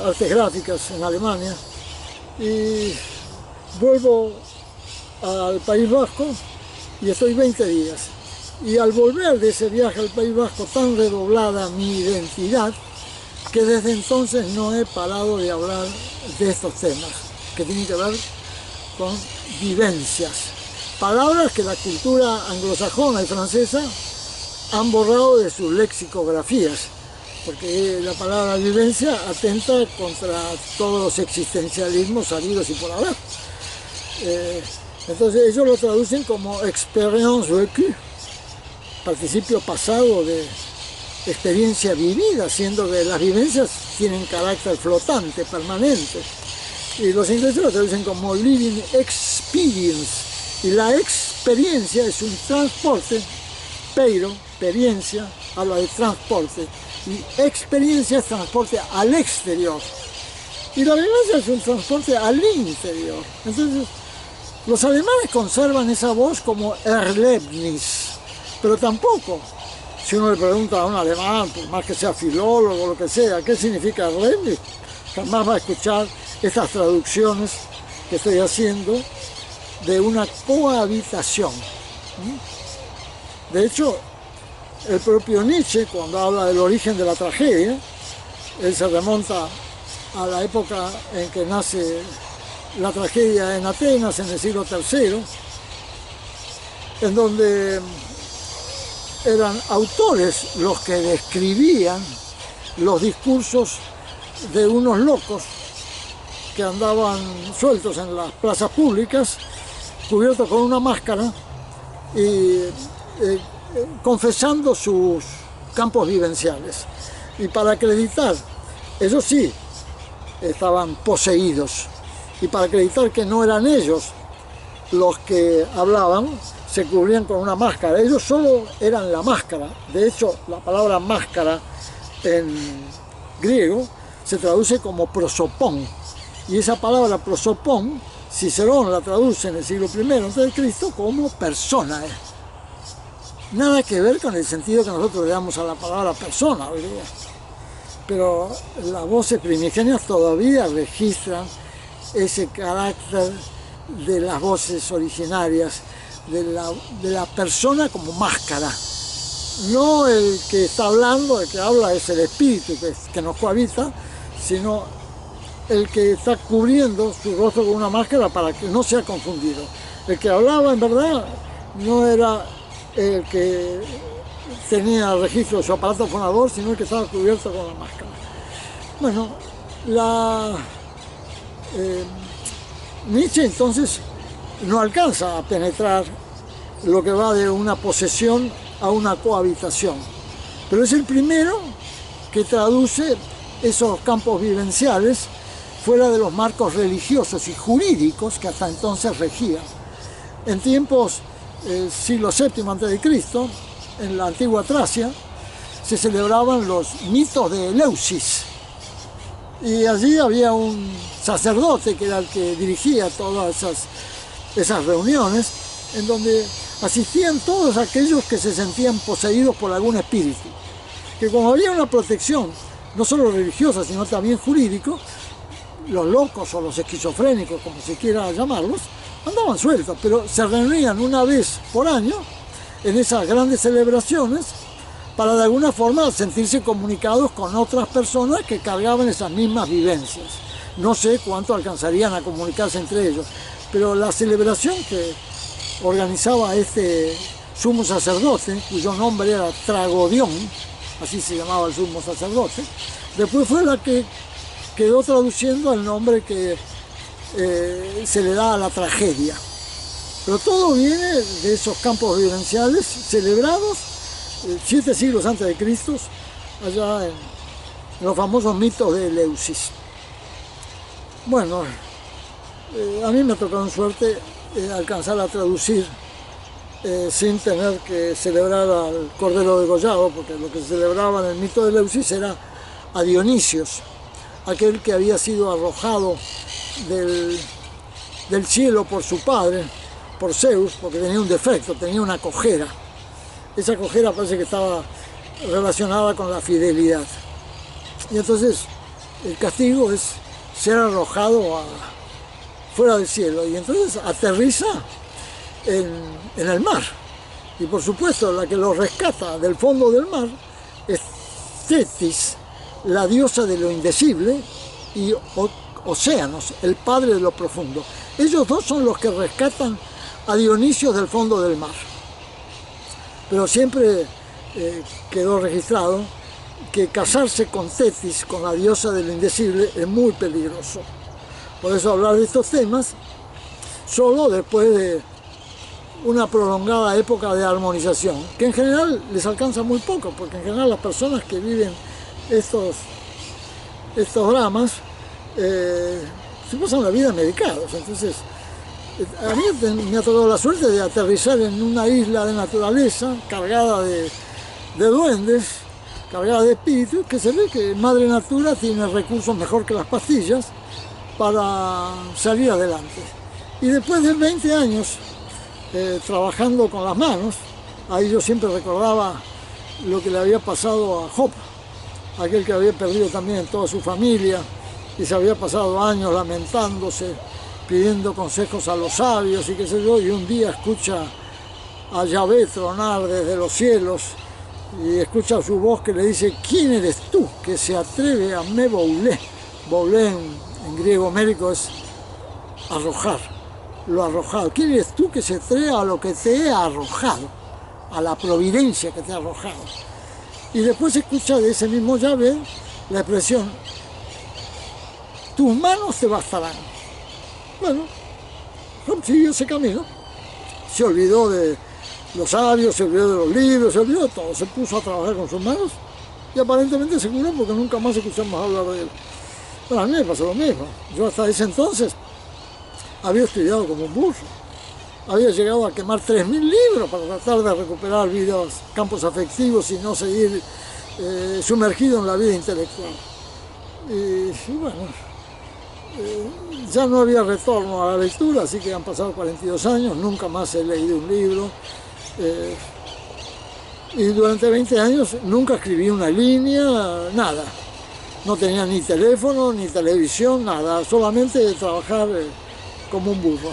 artes gráficas en Alemania, y vuelvo al País Vasco y estoy 20 días. Y al volver de ese viaje al País Vasco, tan redoblada mi identidad, que desde entonces no he parado de hablar de estos temas, que tienen que ver con vivencias. Palabras que la cultura anglosajona y francesa han borrado de sus lexicografías, porque la palabra vivencia atenta contra todos los existencialismos habidos y por haber. Entonces ellos lo traducen como expérience vécue, participio pasado de experiencia vivida, siendo que las vivencias tienen carácter flotante, permanente. Y los ingleses lo traducen como living experience. Y la experiencia es un transporte, pero experiencia habla de transporte. Y experiencia es transporte al exterior. Y la vivencia es un transporte al interior. Entonces, los alemanes conservan esa voz como Erlebnis, pero tampoco, si uno le pregunta a un alemán, por más que sea filólogo o lo que sea, ¿qué significa Erlebnis?, jamás va a escuchar estas traducciones que estoy haciendo de una cohabitación. De hecho, el propio Nietzsche, cuando habla del origen de la tragedia, él se remonta a la época en que nace la tragedia en Atenas, en el siglo III, en donde eran autores los que describían los discursos de unos locos que andaban sueltos en las plazas públicas, cubiertos con una máscara y confesando sus campos vivenciales. Y para acreditar, ellos sí estaban poseídos, y para acreditar que no eran ellos los que hablaban, se cubrían con una máscara. Ellos solo eran la máscara. De hecho, la palabra máscara en griego se traduce como prosopón, y esa palabra prosopón Cicerón la traduce en el siglo I a.C. como persona. Nada que ver con el sentido que nosotros le damos a la palabra persona hoy día. Pero las voces primigenias todavía registran ese carácter de las voces originarias, de la persona como máscara. No el que está hablando, el que habla es el espíritu que nos cohabita, sino el que está cubriendo su rostro con una máscara para que no sea confundido. El que hablaba en verdad no era el que tenía registro de su aparato fonador, sino el que estaba cubierto con la máscara. Bueno, Nietzsche entonces no alcanza a penetrar lo que va de una posesión a una cohabitación, pero es el primero que traduce esos campos vivenciales fuera de los marcos religiosos y jurídicos que hasta entonces regían. En tiempos del siglo VII a.C., en la antigua Tracia, se celebraban los mitos de Eleusis, y allí había un sacerdote que era el que dirigía todas esas reuniones, en donde asistían todos aquellos que se sentían poseídos por algún espíritu, que como había una protección no solo religiosa sino también jurídico, los locos o los esquizofrénicos, como se quiera llamarlos, andaban sueltos, pero se reunían una vez por año en esas grandes celebraciones para de alguna forma sentirse comunicados con otras personas que cargaban esas mismas vivencias. No sé cuánto alcanzarían a comunicarse entre ellos, pero la celebración que organizaba este sumo sacerdote, cuyo nombre era Tragodión, así se llamaba el sumo sacerdote, después fue la que quedó traduciendo el nombre que se le da a la tragedia. Pero todo viene de esos campos vivenciales celebrados 7 siglos antes de Cristo, allá en los famosos mitos de Eleusis. Bueno, a mí me ha tocado en suerte alcanzar a traducir sin tener que celebrar al Cordero degollado, porque lo que se celebraba en el mito de Eleusis era a Dionisios, aquel que había sido arrojado del cielo por su padre, por Zeus, porque tenía un defecto, tenía una cojera. Esa cojera parece que estaba relacionada con la fidelidad. Y entonces el castigo es ser arrojado fuera del cielo, y entonces aterriza en el mar. Y por supuesto la que lo rescata del fondo del mar es Tetis, la diosa de lo indecible, y Océanos, el padre de lo profundo. Ellos dos son los que rescatan a Dionisio del fondo del mar. Pero siempre quedó registrado que casarse con Tetis, con la diosa de lo indecible, es muy peligroso. Por eso hablar de estos temas solo después de una prolongada época de armonización, que en general les alcanza muy poco, porque en general las personas que viven estos dramas se pasan la vida medicados. Entonces, a mí me ha tocado la suerte de aterrizar en una isla de naturaleza cargada de duendes, cargada de espíritus, que se ve que Madre Natura tiene recursos mejor que las pastillas para salir adelante. Y después de 20 años trabajando con las manos, ahí yo siempre recordaba lo que le había pasado a Job, aquel que había perdido también toda su familia y se había pasado años lamentándose, pidiendo consejos a los sabios y qué sé yo, y un día escucha a Yahvé tronar desde los cielos y escucha su voz que le dice: ¿quién eres tú que se atreve a me boulé? Boulé en griego homérico es arrojar, lo arrojado. ¿Quién eres tú que se atreve a lo que te he arrojado, a la providencia que te ha arrojado? Y después escucha de ese mismo Yahvé la expresión: tus manos te bastarán. Bueno, Job siguió ese camino, se olvidó de los sabios, se olvidó de los libros, se olvidó de todo, se puso a trabajar con sus manos y aparentemente se curó porque nunca más escuchamos hablar de él. Bueno, a mí me pasó lo mismo. Yo hasta ese entonces había estudiado como un burro, había llegado a quemar 3.000 libros para tratar de recuperar vidas, campos afectivos y no seguir sumergido en la vida intelectual. Y bueno, ya no había retorno a la lectura, así que han pasado 42 años, nunca más he leído un libro. Y durante 20 años nunca escribí una línea, nada. No tenía ni teléfono, ni televisión, nada, solamente trabajar como un burro.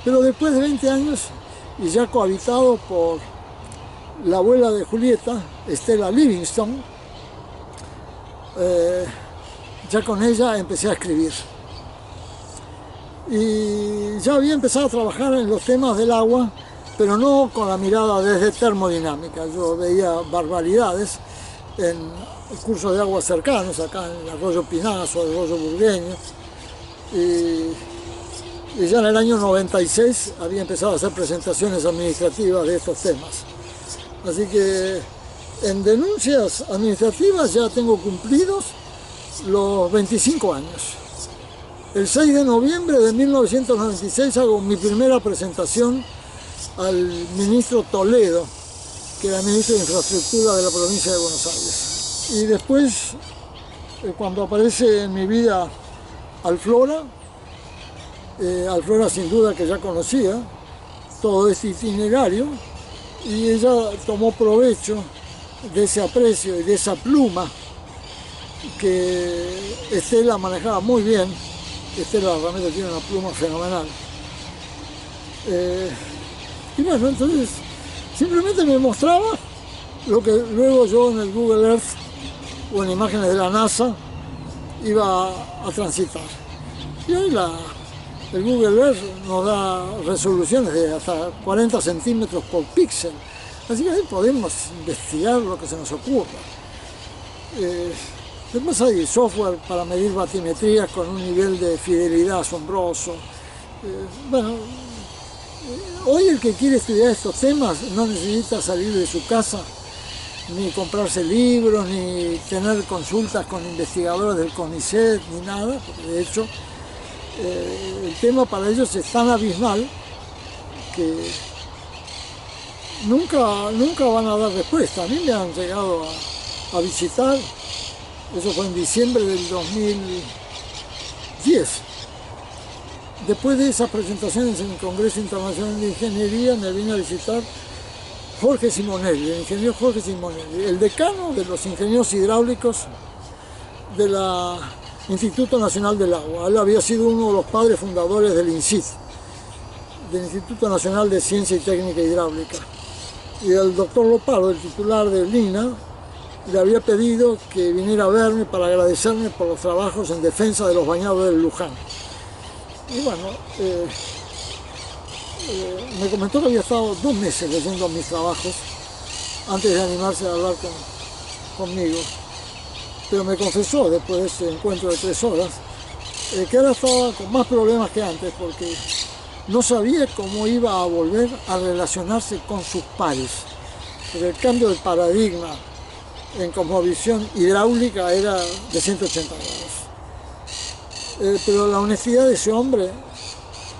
Pero después de 20 años, y ya cohabitado por la abuela de Julieta, Stella Livingston, ya con ella empecé a escribir. Y ya había empezado a trabajar en los temas del agua, pero no con la mirada desde termodinámica. Yo veía barbaridades en cursos de aguas cercanos, acá en el arroyo Pinazo, el arroyo Burgueño. Y ya en el año 96 había empezado a hacer presentaciones administrativas de estos temas. Así que en denuncias administrativas ya tengo cumplidos los 25 años. El 6 de noviembre de 1996 hago mi primera presentación al ministro Toledo, que era ministro de Infraestructura de la provincia de Buenos Aires. Y después, cuando aparece en mi vida Alflora sin duda que ya conocía todo este itinerario, y ella tomó provecho de ese aprecio y de esa pluma que Estela manejaba muy bien. Estela realmente tiene una pluma fenomenal. Y bueno, entonces simplemente me mostraba lo que luego yo en el Google Earth o en imágenes de la NASA iba a transitar. Y hoy el Google Earth nos da resoluciones de hasta 40 centímetros por píxel, así que ahí podemos investigar lo que se nos ocurra. Después hay software para medir batimetrías con un nivel de fidelidad asombroso. Hoy el que quiere estudiar estos temas no necesita salir de su casa, ni comprarse libros, ni tener consultas con investigadores del CONICET, ni nada, porque de hecho el tema para ellos es tan abismal que nunca van a dar respuesta. A mí me han llegado a visitar, eso fue en diciembre del 2010. Después de esas presentaciones en el Congreso Internacional de Ingeniería me vino a visitar Jorge Simonelli, el ingeniero Jorge Simonelli, el decano de los ingenieros hidráulicos del Instituto Nacional del Agua. Él había sido uno de los padres fundadores del INCIT, del Instituto Nacional de Ciencia y Técnica Hidráulica. Y el doctor Loparo, el titular del INA, le había pedido que viniera a verme para agradecerme por los trabajos en defensa de los bañados del Luján. Y bueno, me comentó que había estado 2 meses leyendo mis trabajos antes de animarse a hablar conmigo. Pero me confesó, después de ese encuentro de 3 horas, que ahora estaba con más problemas que antes porque no sabía cómo iba a volver a relacionarse con sus pares. Porque el cambio de paradigma en cosmovisión hidráulica era de 180 grados. Pero la honestidad de ese hombre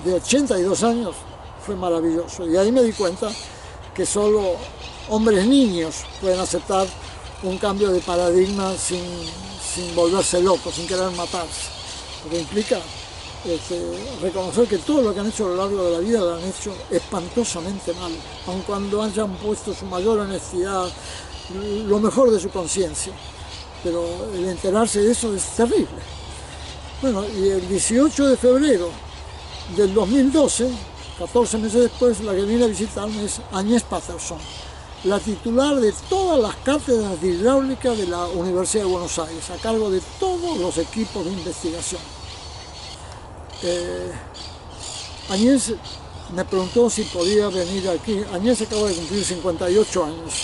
de 82 años fue maravilloso. Y ahí me di cuenta que solo hombres niños pueden aceptar un cambio de paradigma sin volverse locos, sin querer matarse. Porque implica reconocer que todo lo que han hecho a lo largo de la vida lo han hecho espantosamente mal, aun cuando hayan puesto su mayor honestidad, lo mejor de su conciencia. Pero el enterarse de eso es terrible. Bueno, y el 18 de febrero del 2012, 14 meses después, la que viene a visitarme es Agnès Patterson, la titular de todas las cátedras de hidráulica de la Universidad de Buenos Aires, a cargo de todos los equipos de investigación. Agnès me preguntó si podía venir aquí. Agnès acaba de cumplir 58 años,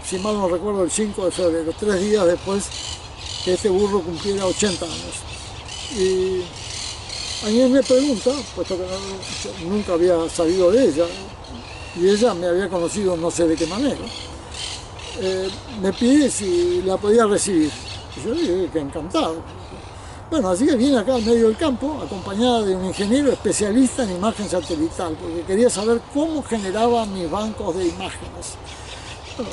si mal no recuerdo, el 5 de febrero, 3 días después que este burro cumpliera 80 años. Y Agnès me pregunta, puesto que nunca había sabido de ella, y ella me había conocido no sé de qué manera, me pide si la podía recibir. Y yo dije que encantado. Bueno, así que viene acá al medio del campo, acompañada de un ingeniero especialista en imagen satelital, porque quería saber cómo generaba mis bancos de imágenes. Bueno,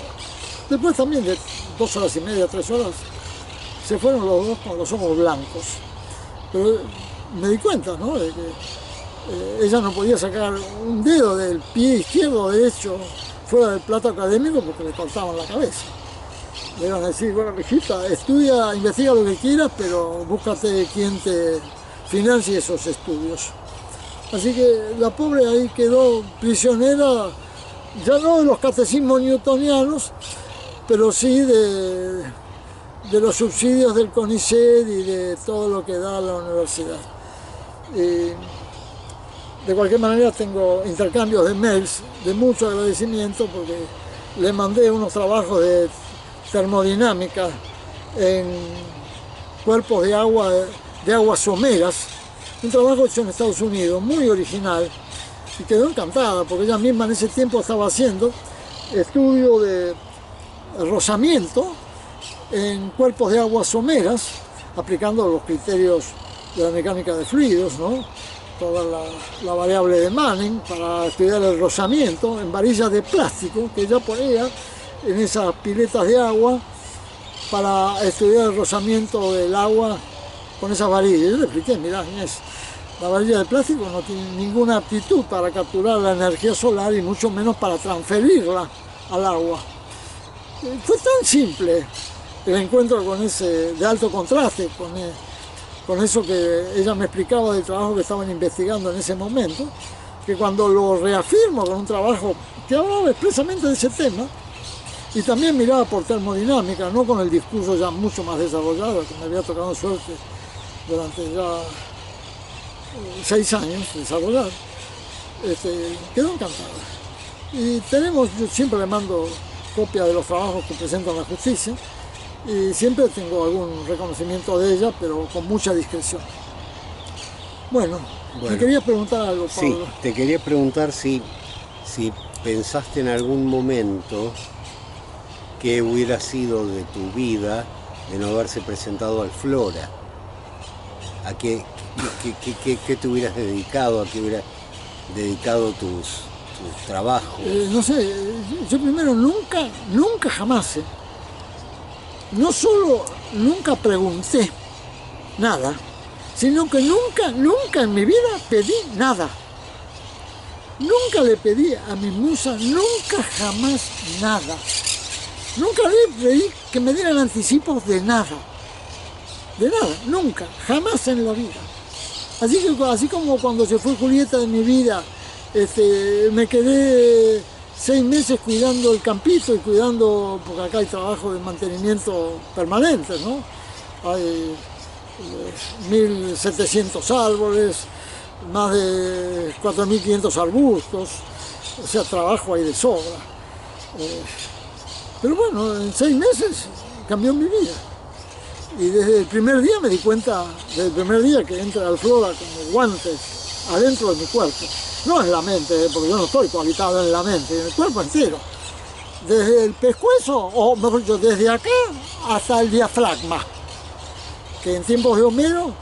después también de 2 horas y media, 3 horas, se fueron los dos con los ojos blancos. Pero me di cuenta, ¿no?, de que ella no podía sacar un dedo del pie izquierdo derecho fuera del plato académico porque le cortaban la cabeza. Le iban a decir, bueno, hijita, estudia, investiga lo que quieras, pero búscate quien te financie esos estudios. Así que la pobre ahí quedó prisionera, ya no de los catecismos newtonianos, pero sí de los subsidios del CONICET y de todo lo que da la universidad. De cualquier manera tengo intercambios de mails de mucho agradecimiento porque le mandé unos trabajos de termodinámica en cuerpos de aguas someras, un trabajo hecho en Estados Unidos, muy original, y quedó encantada porque ella misma en ese tiempo estaba haciendo estudio de rozamiento en cuerpos de aguas someras, aplicando los criterios de la mecánica de fluidos, ¿no?, toda la variable de Manning para estudiar el rozamiento en varillas de plástico que ella ponía en esas piletas de agua para estudiar el rozamiento del agua con esas varillas. Yo le expliqué, mirá, Inés, la varilla de plástico no tiene ninguna aptitud para capturar la energía solar y mucho menos para transferirla al agua. Fue tan simple el encuentro con ese de alto contraste, con eso que ella me explicaba del trabajo que estaban investigando en ese momento, que cuando lo reafirmo con un trabajo que hablaba expresamente de ese tema, Y también miraba por termodinámica, no con el discurso ya mucho más desarrollado, que me había tocado suerte durante ya 6 años desarrollar. Quedó encantada. Y yo siempre le mando copia de los trabajos que presento en la justicia, y siempre tengo algún reconocimiento de ella, pero con mucha discreción. Bueno, me quería preguntar algo, Pablo. Sí, te quería preguntar si pensaste en algún momento qué hubiera sido de tu vida de no haberse presentado al Flora. ¿A qué te hubieras dedicado? ¿A qué hubieras dedicado tus trabajos? No sé, yo primero nunca jamás, no solo nunca pregunté nada, sino que nunca en mi vida pedí nada. Nunca le pedí a mi musa, nunca jamás nada. Nunca le pedí que me dieran anticipos de nada. De nada, nunca, jamás en la vida. Así como cuando se fue Julieta de mi vida, me quedé 6 meses cuidando el campito y cuidando, porque acá hay trabajo de mantenimiento permanente, ¿no? Hay 1.700 árboles, más de 4.500 arbustos, o sea, trabajo hay de sobra. Pero bueno, en 6 meses cambió mi vida. Y desde el primer día me di cuenta, desde el primer día que entra al Flora como guantes adentro de mi cuerpo, no en la mente, porque yo no estoy cohabitado en la mente, en el cuerpo entero. Desde el pescuezo, o mejor dicho, desde acá hasta el diafragma, que en tiempos de Homero,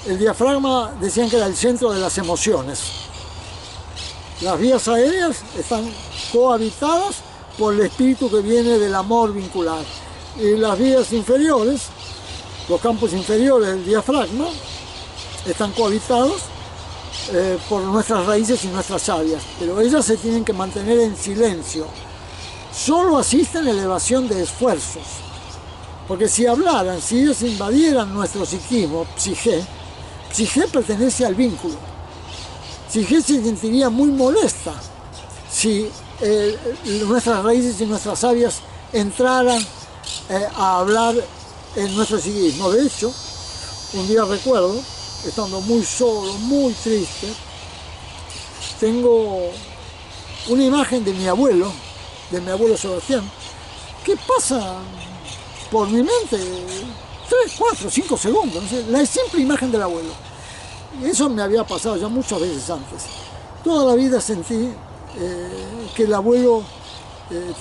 el diafragma decían que era el centro de las emociones. Las vías aéreas están cohabitadas por el espíritu que viene del amor vincular. Y las vías inferiores, los campos inferiores del diafragma, están cohabitados por nuestras raíces y nuestras sabias, pero ellas se tienen que mantener en silencio. Solo asisten a elevación de esfuerzos, porque si hablaran, si ellos invadieran nuestro psiquismo, psique pertenece al vínculo. Psique se sentiría muy molesta si nuestras raíces y nuestras sabias entraran a hablar en nuestro psiquismo. De hecho, un día recuerdo, estando muy solo, muy triste, tengo una imagen de mi abuelo Sebastián, que pasa por mi mente 3, 4, 5 segundos, no sé, la simple imagen del abuelo. Eso me había pasado ya muchas veces antes. Toda la vida sentí que el abuelo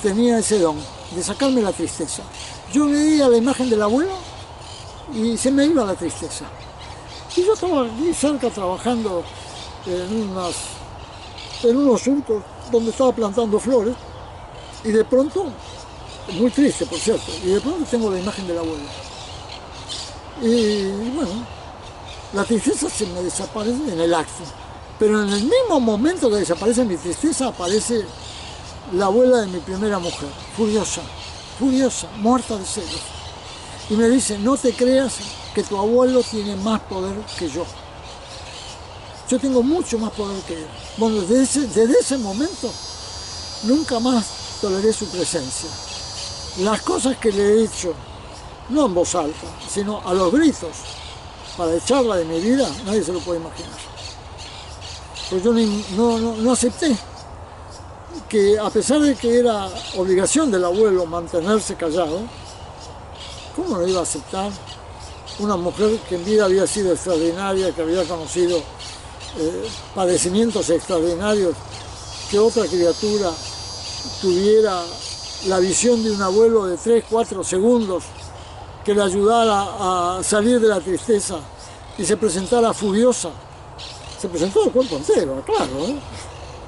tenía ese don de sacarme la tristeza. Yo veía la imagen del abuelo y se me iba la tristeza. Y yo estaba aquí cerca trabajando en unos surcos donde estaba plantando flores, y de pronto, muy triste por cierto, y de pronto tengo la imagen del abuelo. Y bueno, la tristeza se me desaparece en el acto, pero en el mismo momento que desaparece mi tristeza aparece la abuela de mi primera mujer, furiosa, muerta de celos. Y me dice: no te creas que tu abuelo tiene más poder que yo. Yo tengo mucho más poder que él. Bueno, desde ese momento nunca más toleré su presencia. Las cosas que le he hecho, no en voz alta, sino a los gritos, para echarla de mi vida, nadie se lo puede imaginar. Pues yo no acepté que, a pesar de que era obligación del abuelo mantenerse callado, ¿cómo no iba a aceptar una mujer que en vida había sido extraordinaria, que había conocido padecimientos extraordinarios, que otra criatura tuviera la visión de un abuelo de 3, 4 segundos que le ayudara a salir de la tristeza y se presentara furiosa? Se presentó el cuerpo entero, claro,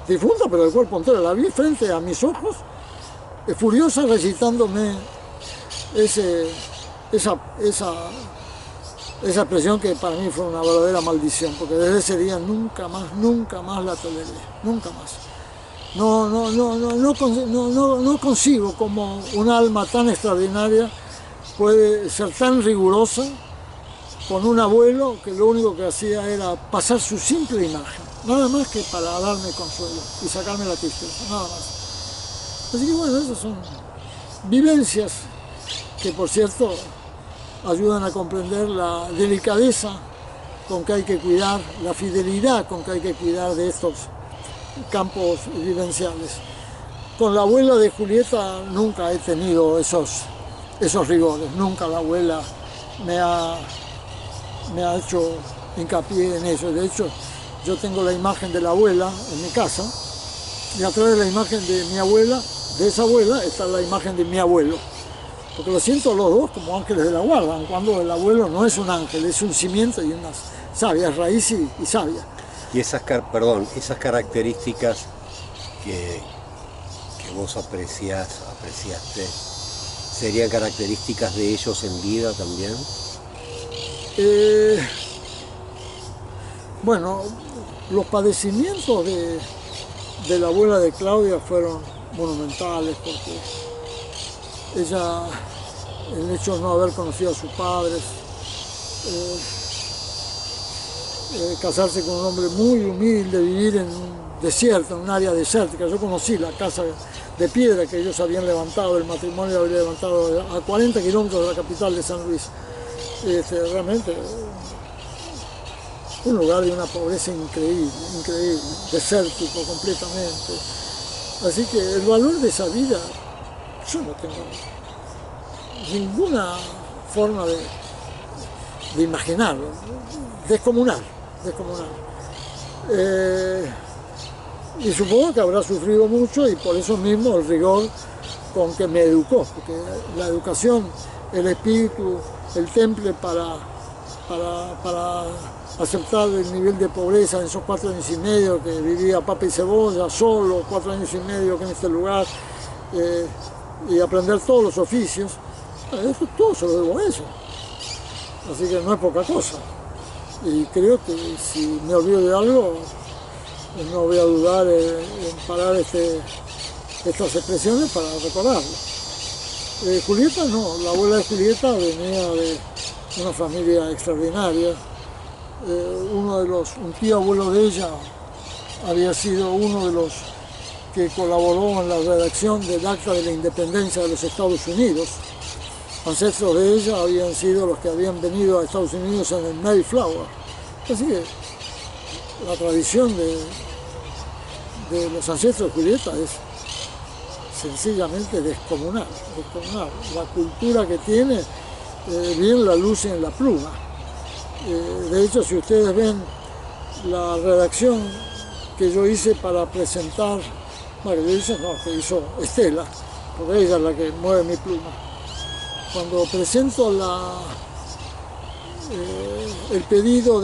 difunta, pero el cuerpo entero. La vi frente a mis ojos, furiosa, recitándome esa expresión que para mí fue una verdadera maldición, porque desde ese día nunca más la toleré, nunca más. No concibo cómo un alma tan extraordinaria puede ser tan rigurosa con un abuelo que lo único que hacía era pasar su simple imagen, nada más que para darme consuelo y sacarme la tristeza, nada más. Así que bueno, esas son vivencias que, por cierto, ayudan a comprender la delicadeza con que hay que cuidar, la fidelidad con que hay que cuidar de estos campos vivenciales. Con la abuela de Julieta nunca he tenido esos rigores, nunca la abuela me ha hecho hincapié en eso. De hecho, yo tengo la imagen de la abuela en mi casa y atrás de la imagen de mi abuela, de esa abuela, está la imagen de mi abuelo. Porque lo siento los dos como ángeles de la guarda, cuando el abuelo no es un ángel, es un cimiento y unas sabias, raíz y savia. Y esas características que vos apreciaste, ¿serían características de ellos en vida también? Bueno, los padecimientos de la abuela de Claudia fueron monumentales, porque ella, el hecho de no haber conocido a sus padres, casarse con un hombre muy humilde, vivir en un desierto, en un área desértica. Yo conocí la casa de piedra que ellos habían levantado, el matrimonio había levantado a 40 kilómetros de la capital de San Luis. Realmente un lugar de una pobreza increíble, desértico completamente. Así que el valor de esa vida, yo no tengo ninguna forma de imaginarlo, descomunal. Y supongo que habrá sufrido mucho y por eso mismo el rigor con que me educó, porque la educación, el espíritu, el temple para aceptar el nivel de pobreza en esos 4 años y medio que vivía papa y cebolla, solo 4 años y medio que en este lugar, y aprender todos los oficios, eso todo se lo debo a eso. Así que no es poca cosa. Y creo que si me olvido de algo, no voy a dudar en parar estas expresiones para recordarlo. Julieta no, la abuela de Julieta venía de una familia extraordinaria. Un tío abuelo de ella había sido uno de los que colaboró en la redacción del Acta de la Independencia de los Estados Unidos. Ancestros de ella habían sido los que habían venido a Estados Unidos en el Mayflower. Así que la tradición de los ancestros de Julieta es sencillamente descomunal. La cultura que tiene, bien la luce en la pluma. De hecho, si ustedes ven la redacción que yo hice para presentar, bueno, yo hice, no, que hizo Estela, porque ella es la que mueve mi pluma. Cuando presento el pedido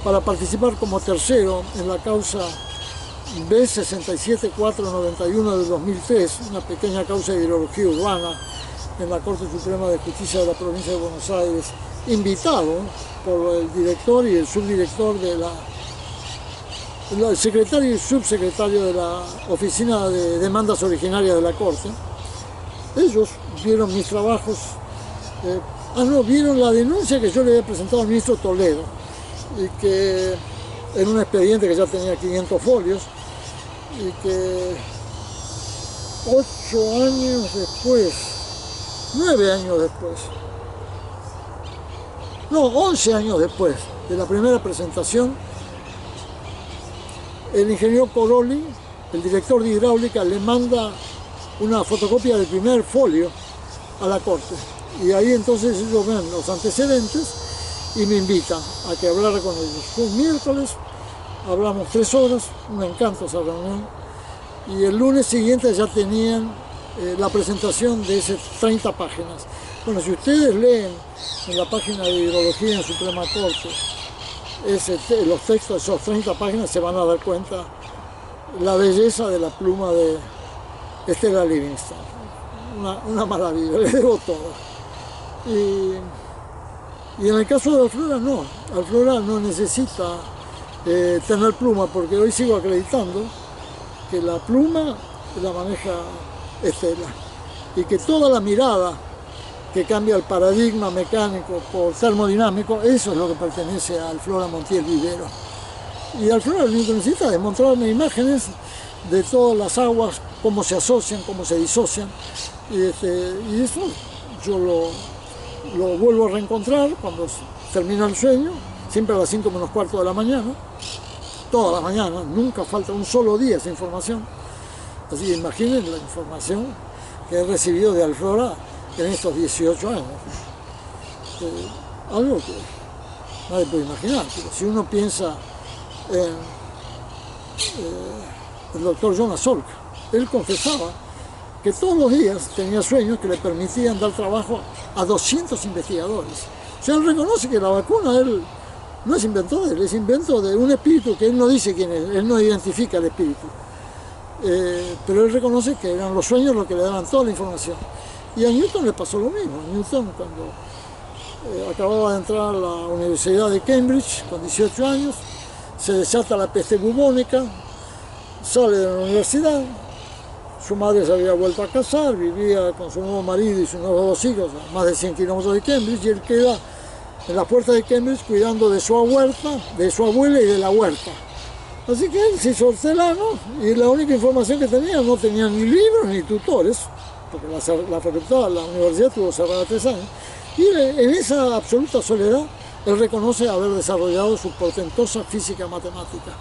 para participar como tercero en la causa B67491 del 2003, una pequeña causa de hidrología urbana en la Corte Suprema de Justicia de la Provincia de Buenos Aires, invitado por el director y el subdirector el secretario y subsecretario de la Oficina de Demandas Originarias de la Corte. Ellos vieron mis trabajos, vieron la denuncia que yo le había presentado al ministro Toledo, y que en un expediente que ya tenía 500 folios, y que 9 años después, 11 años después de la primera presentación, el ingeniero Coroli, el director de hidráulica, le manda una fotocopia del primer folio a la Corte. Y ahí entonces ellos ven los antecedentes y me invitan a que hablara con ellos. Fue un miércoles, hablamos 3 horas, un encanto esa reunión. Y el lunes siguiente ya tenían la presentación de esas 30 páginas. Bueno, si ustedes leen en la página de Hidrología en Suprema Corte los textos de esas 30 páginas, se van a dar cuenta la belleza de la pluma de Estela Livingston. Una maravilla, le debo todo. Y en el caso de Alflora no. Alflora no necesita tener pluma, porque hoy sigo acreditando que la pluma la maneja Estela, y que toda la mirada que cambia el paradigma mecánico por termodinámico, eso es lo que pertenece a Alflora Montiel Vivero. Y Alflora lo único que necesita es mostrarme imágenes de todas las aguas cómo se asocian, cómo se disocian. Y eso yo lo vuelvo a reencontrar cuando termina el sueño, siempre a las 5 menos cuarto de la mañana, todas las mañanas, nunca falta un solo día esa información. Así que imaginen la información que he recibido de Alflora en estos 18 años. Algo que nadie puede imaginar, pero si uno piensa en el doctor Jonas Salk, él confesaba que todos los días tenía sueños que le permitían dar trabajo a 200 investigadores. O sea, él reconoce que la vacuna, él no es invento de él, es invento de un espíritu que él no dice quién es, él no identifica el espíritu. Pero él reconoce que eran los sueños los que le daban toda la información. Y a Newton le pasó lo mismo. Newton, cuando acababa de entrar a la Universidad de Cambridge, con 18 años, se desata la peste bubónica, sale de la universidad, su madre se había vuelto a casar, vivía con su nuevo marido y sus nuevos 2 hijos a más de 100 kilómetros de Cambridge, y él queda en la puerta de Cambridge cuidando de su abuela y de la huerta. Así que él se hizo hortelano y la única información que tenía, no tenía ni libros ni tutores, porque la facultad, la universidad tuvo cerrada 3 años, y en esa absoluta soledad él reconoce haber desarrollado su portentosa física matemática.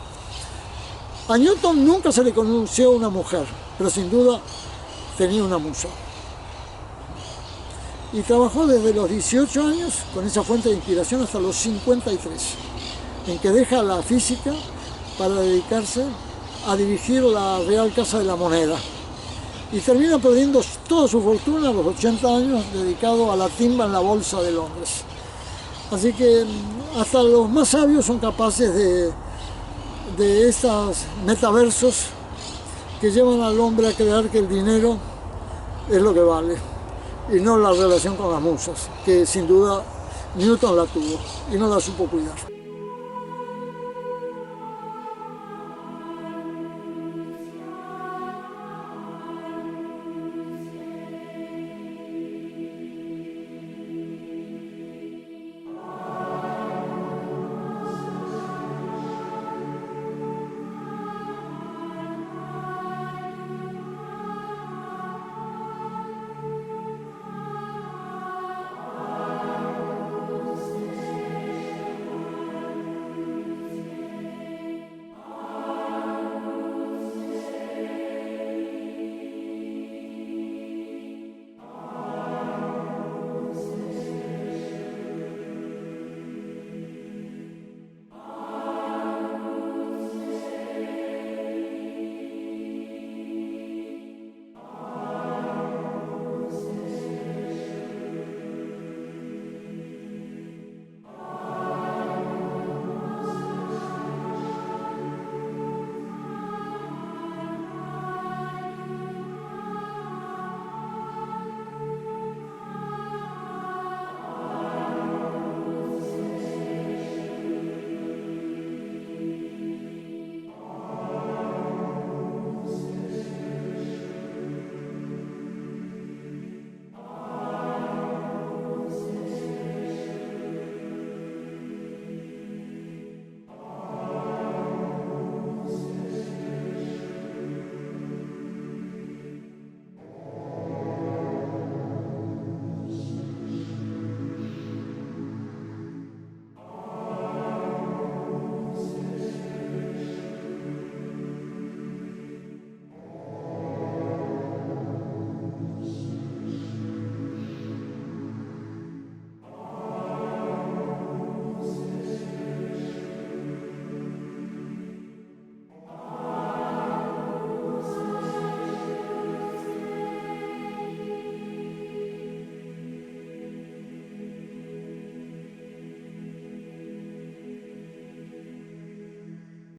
A Newton nunca se le conoció una mujer, pero sin duda tenía una musa. Y trabajó desde los 18 años con esa fuente de inspiración hasta los 53, en que deja la física para dedicarse a dirigir la Real Casa de la Moneda. Y termina perdiendo toda su fortuna a los 80 años dedicado a la timba en la Bolsa de Londres. Así que hasta los más sabios son capaces de estos metaversos que llevan al hombre a creer que el dinero es lo que vale y no la relación con las musas, que sin duda Newton la tuvo y no la supo cuidar.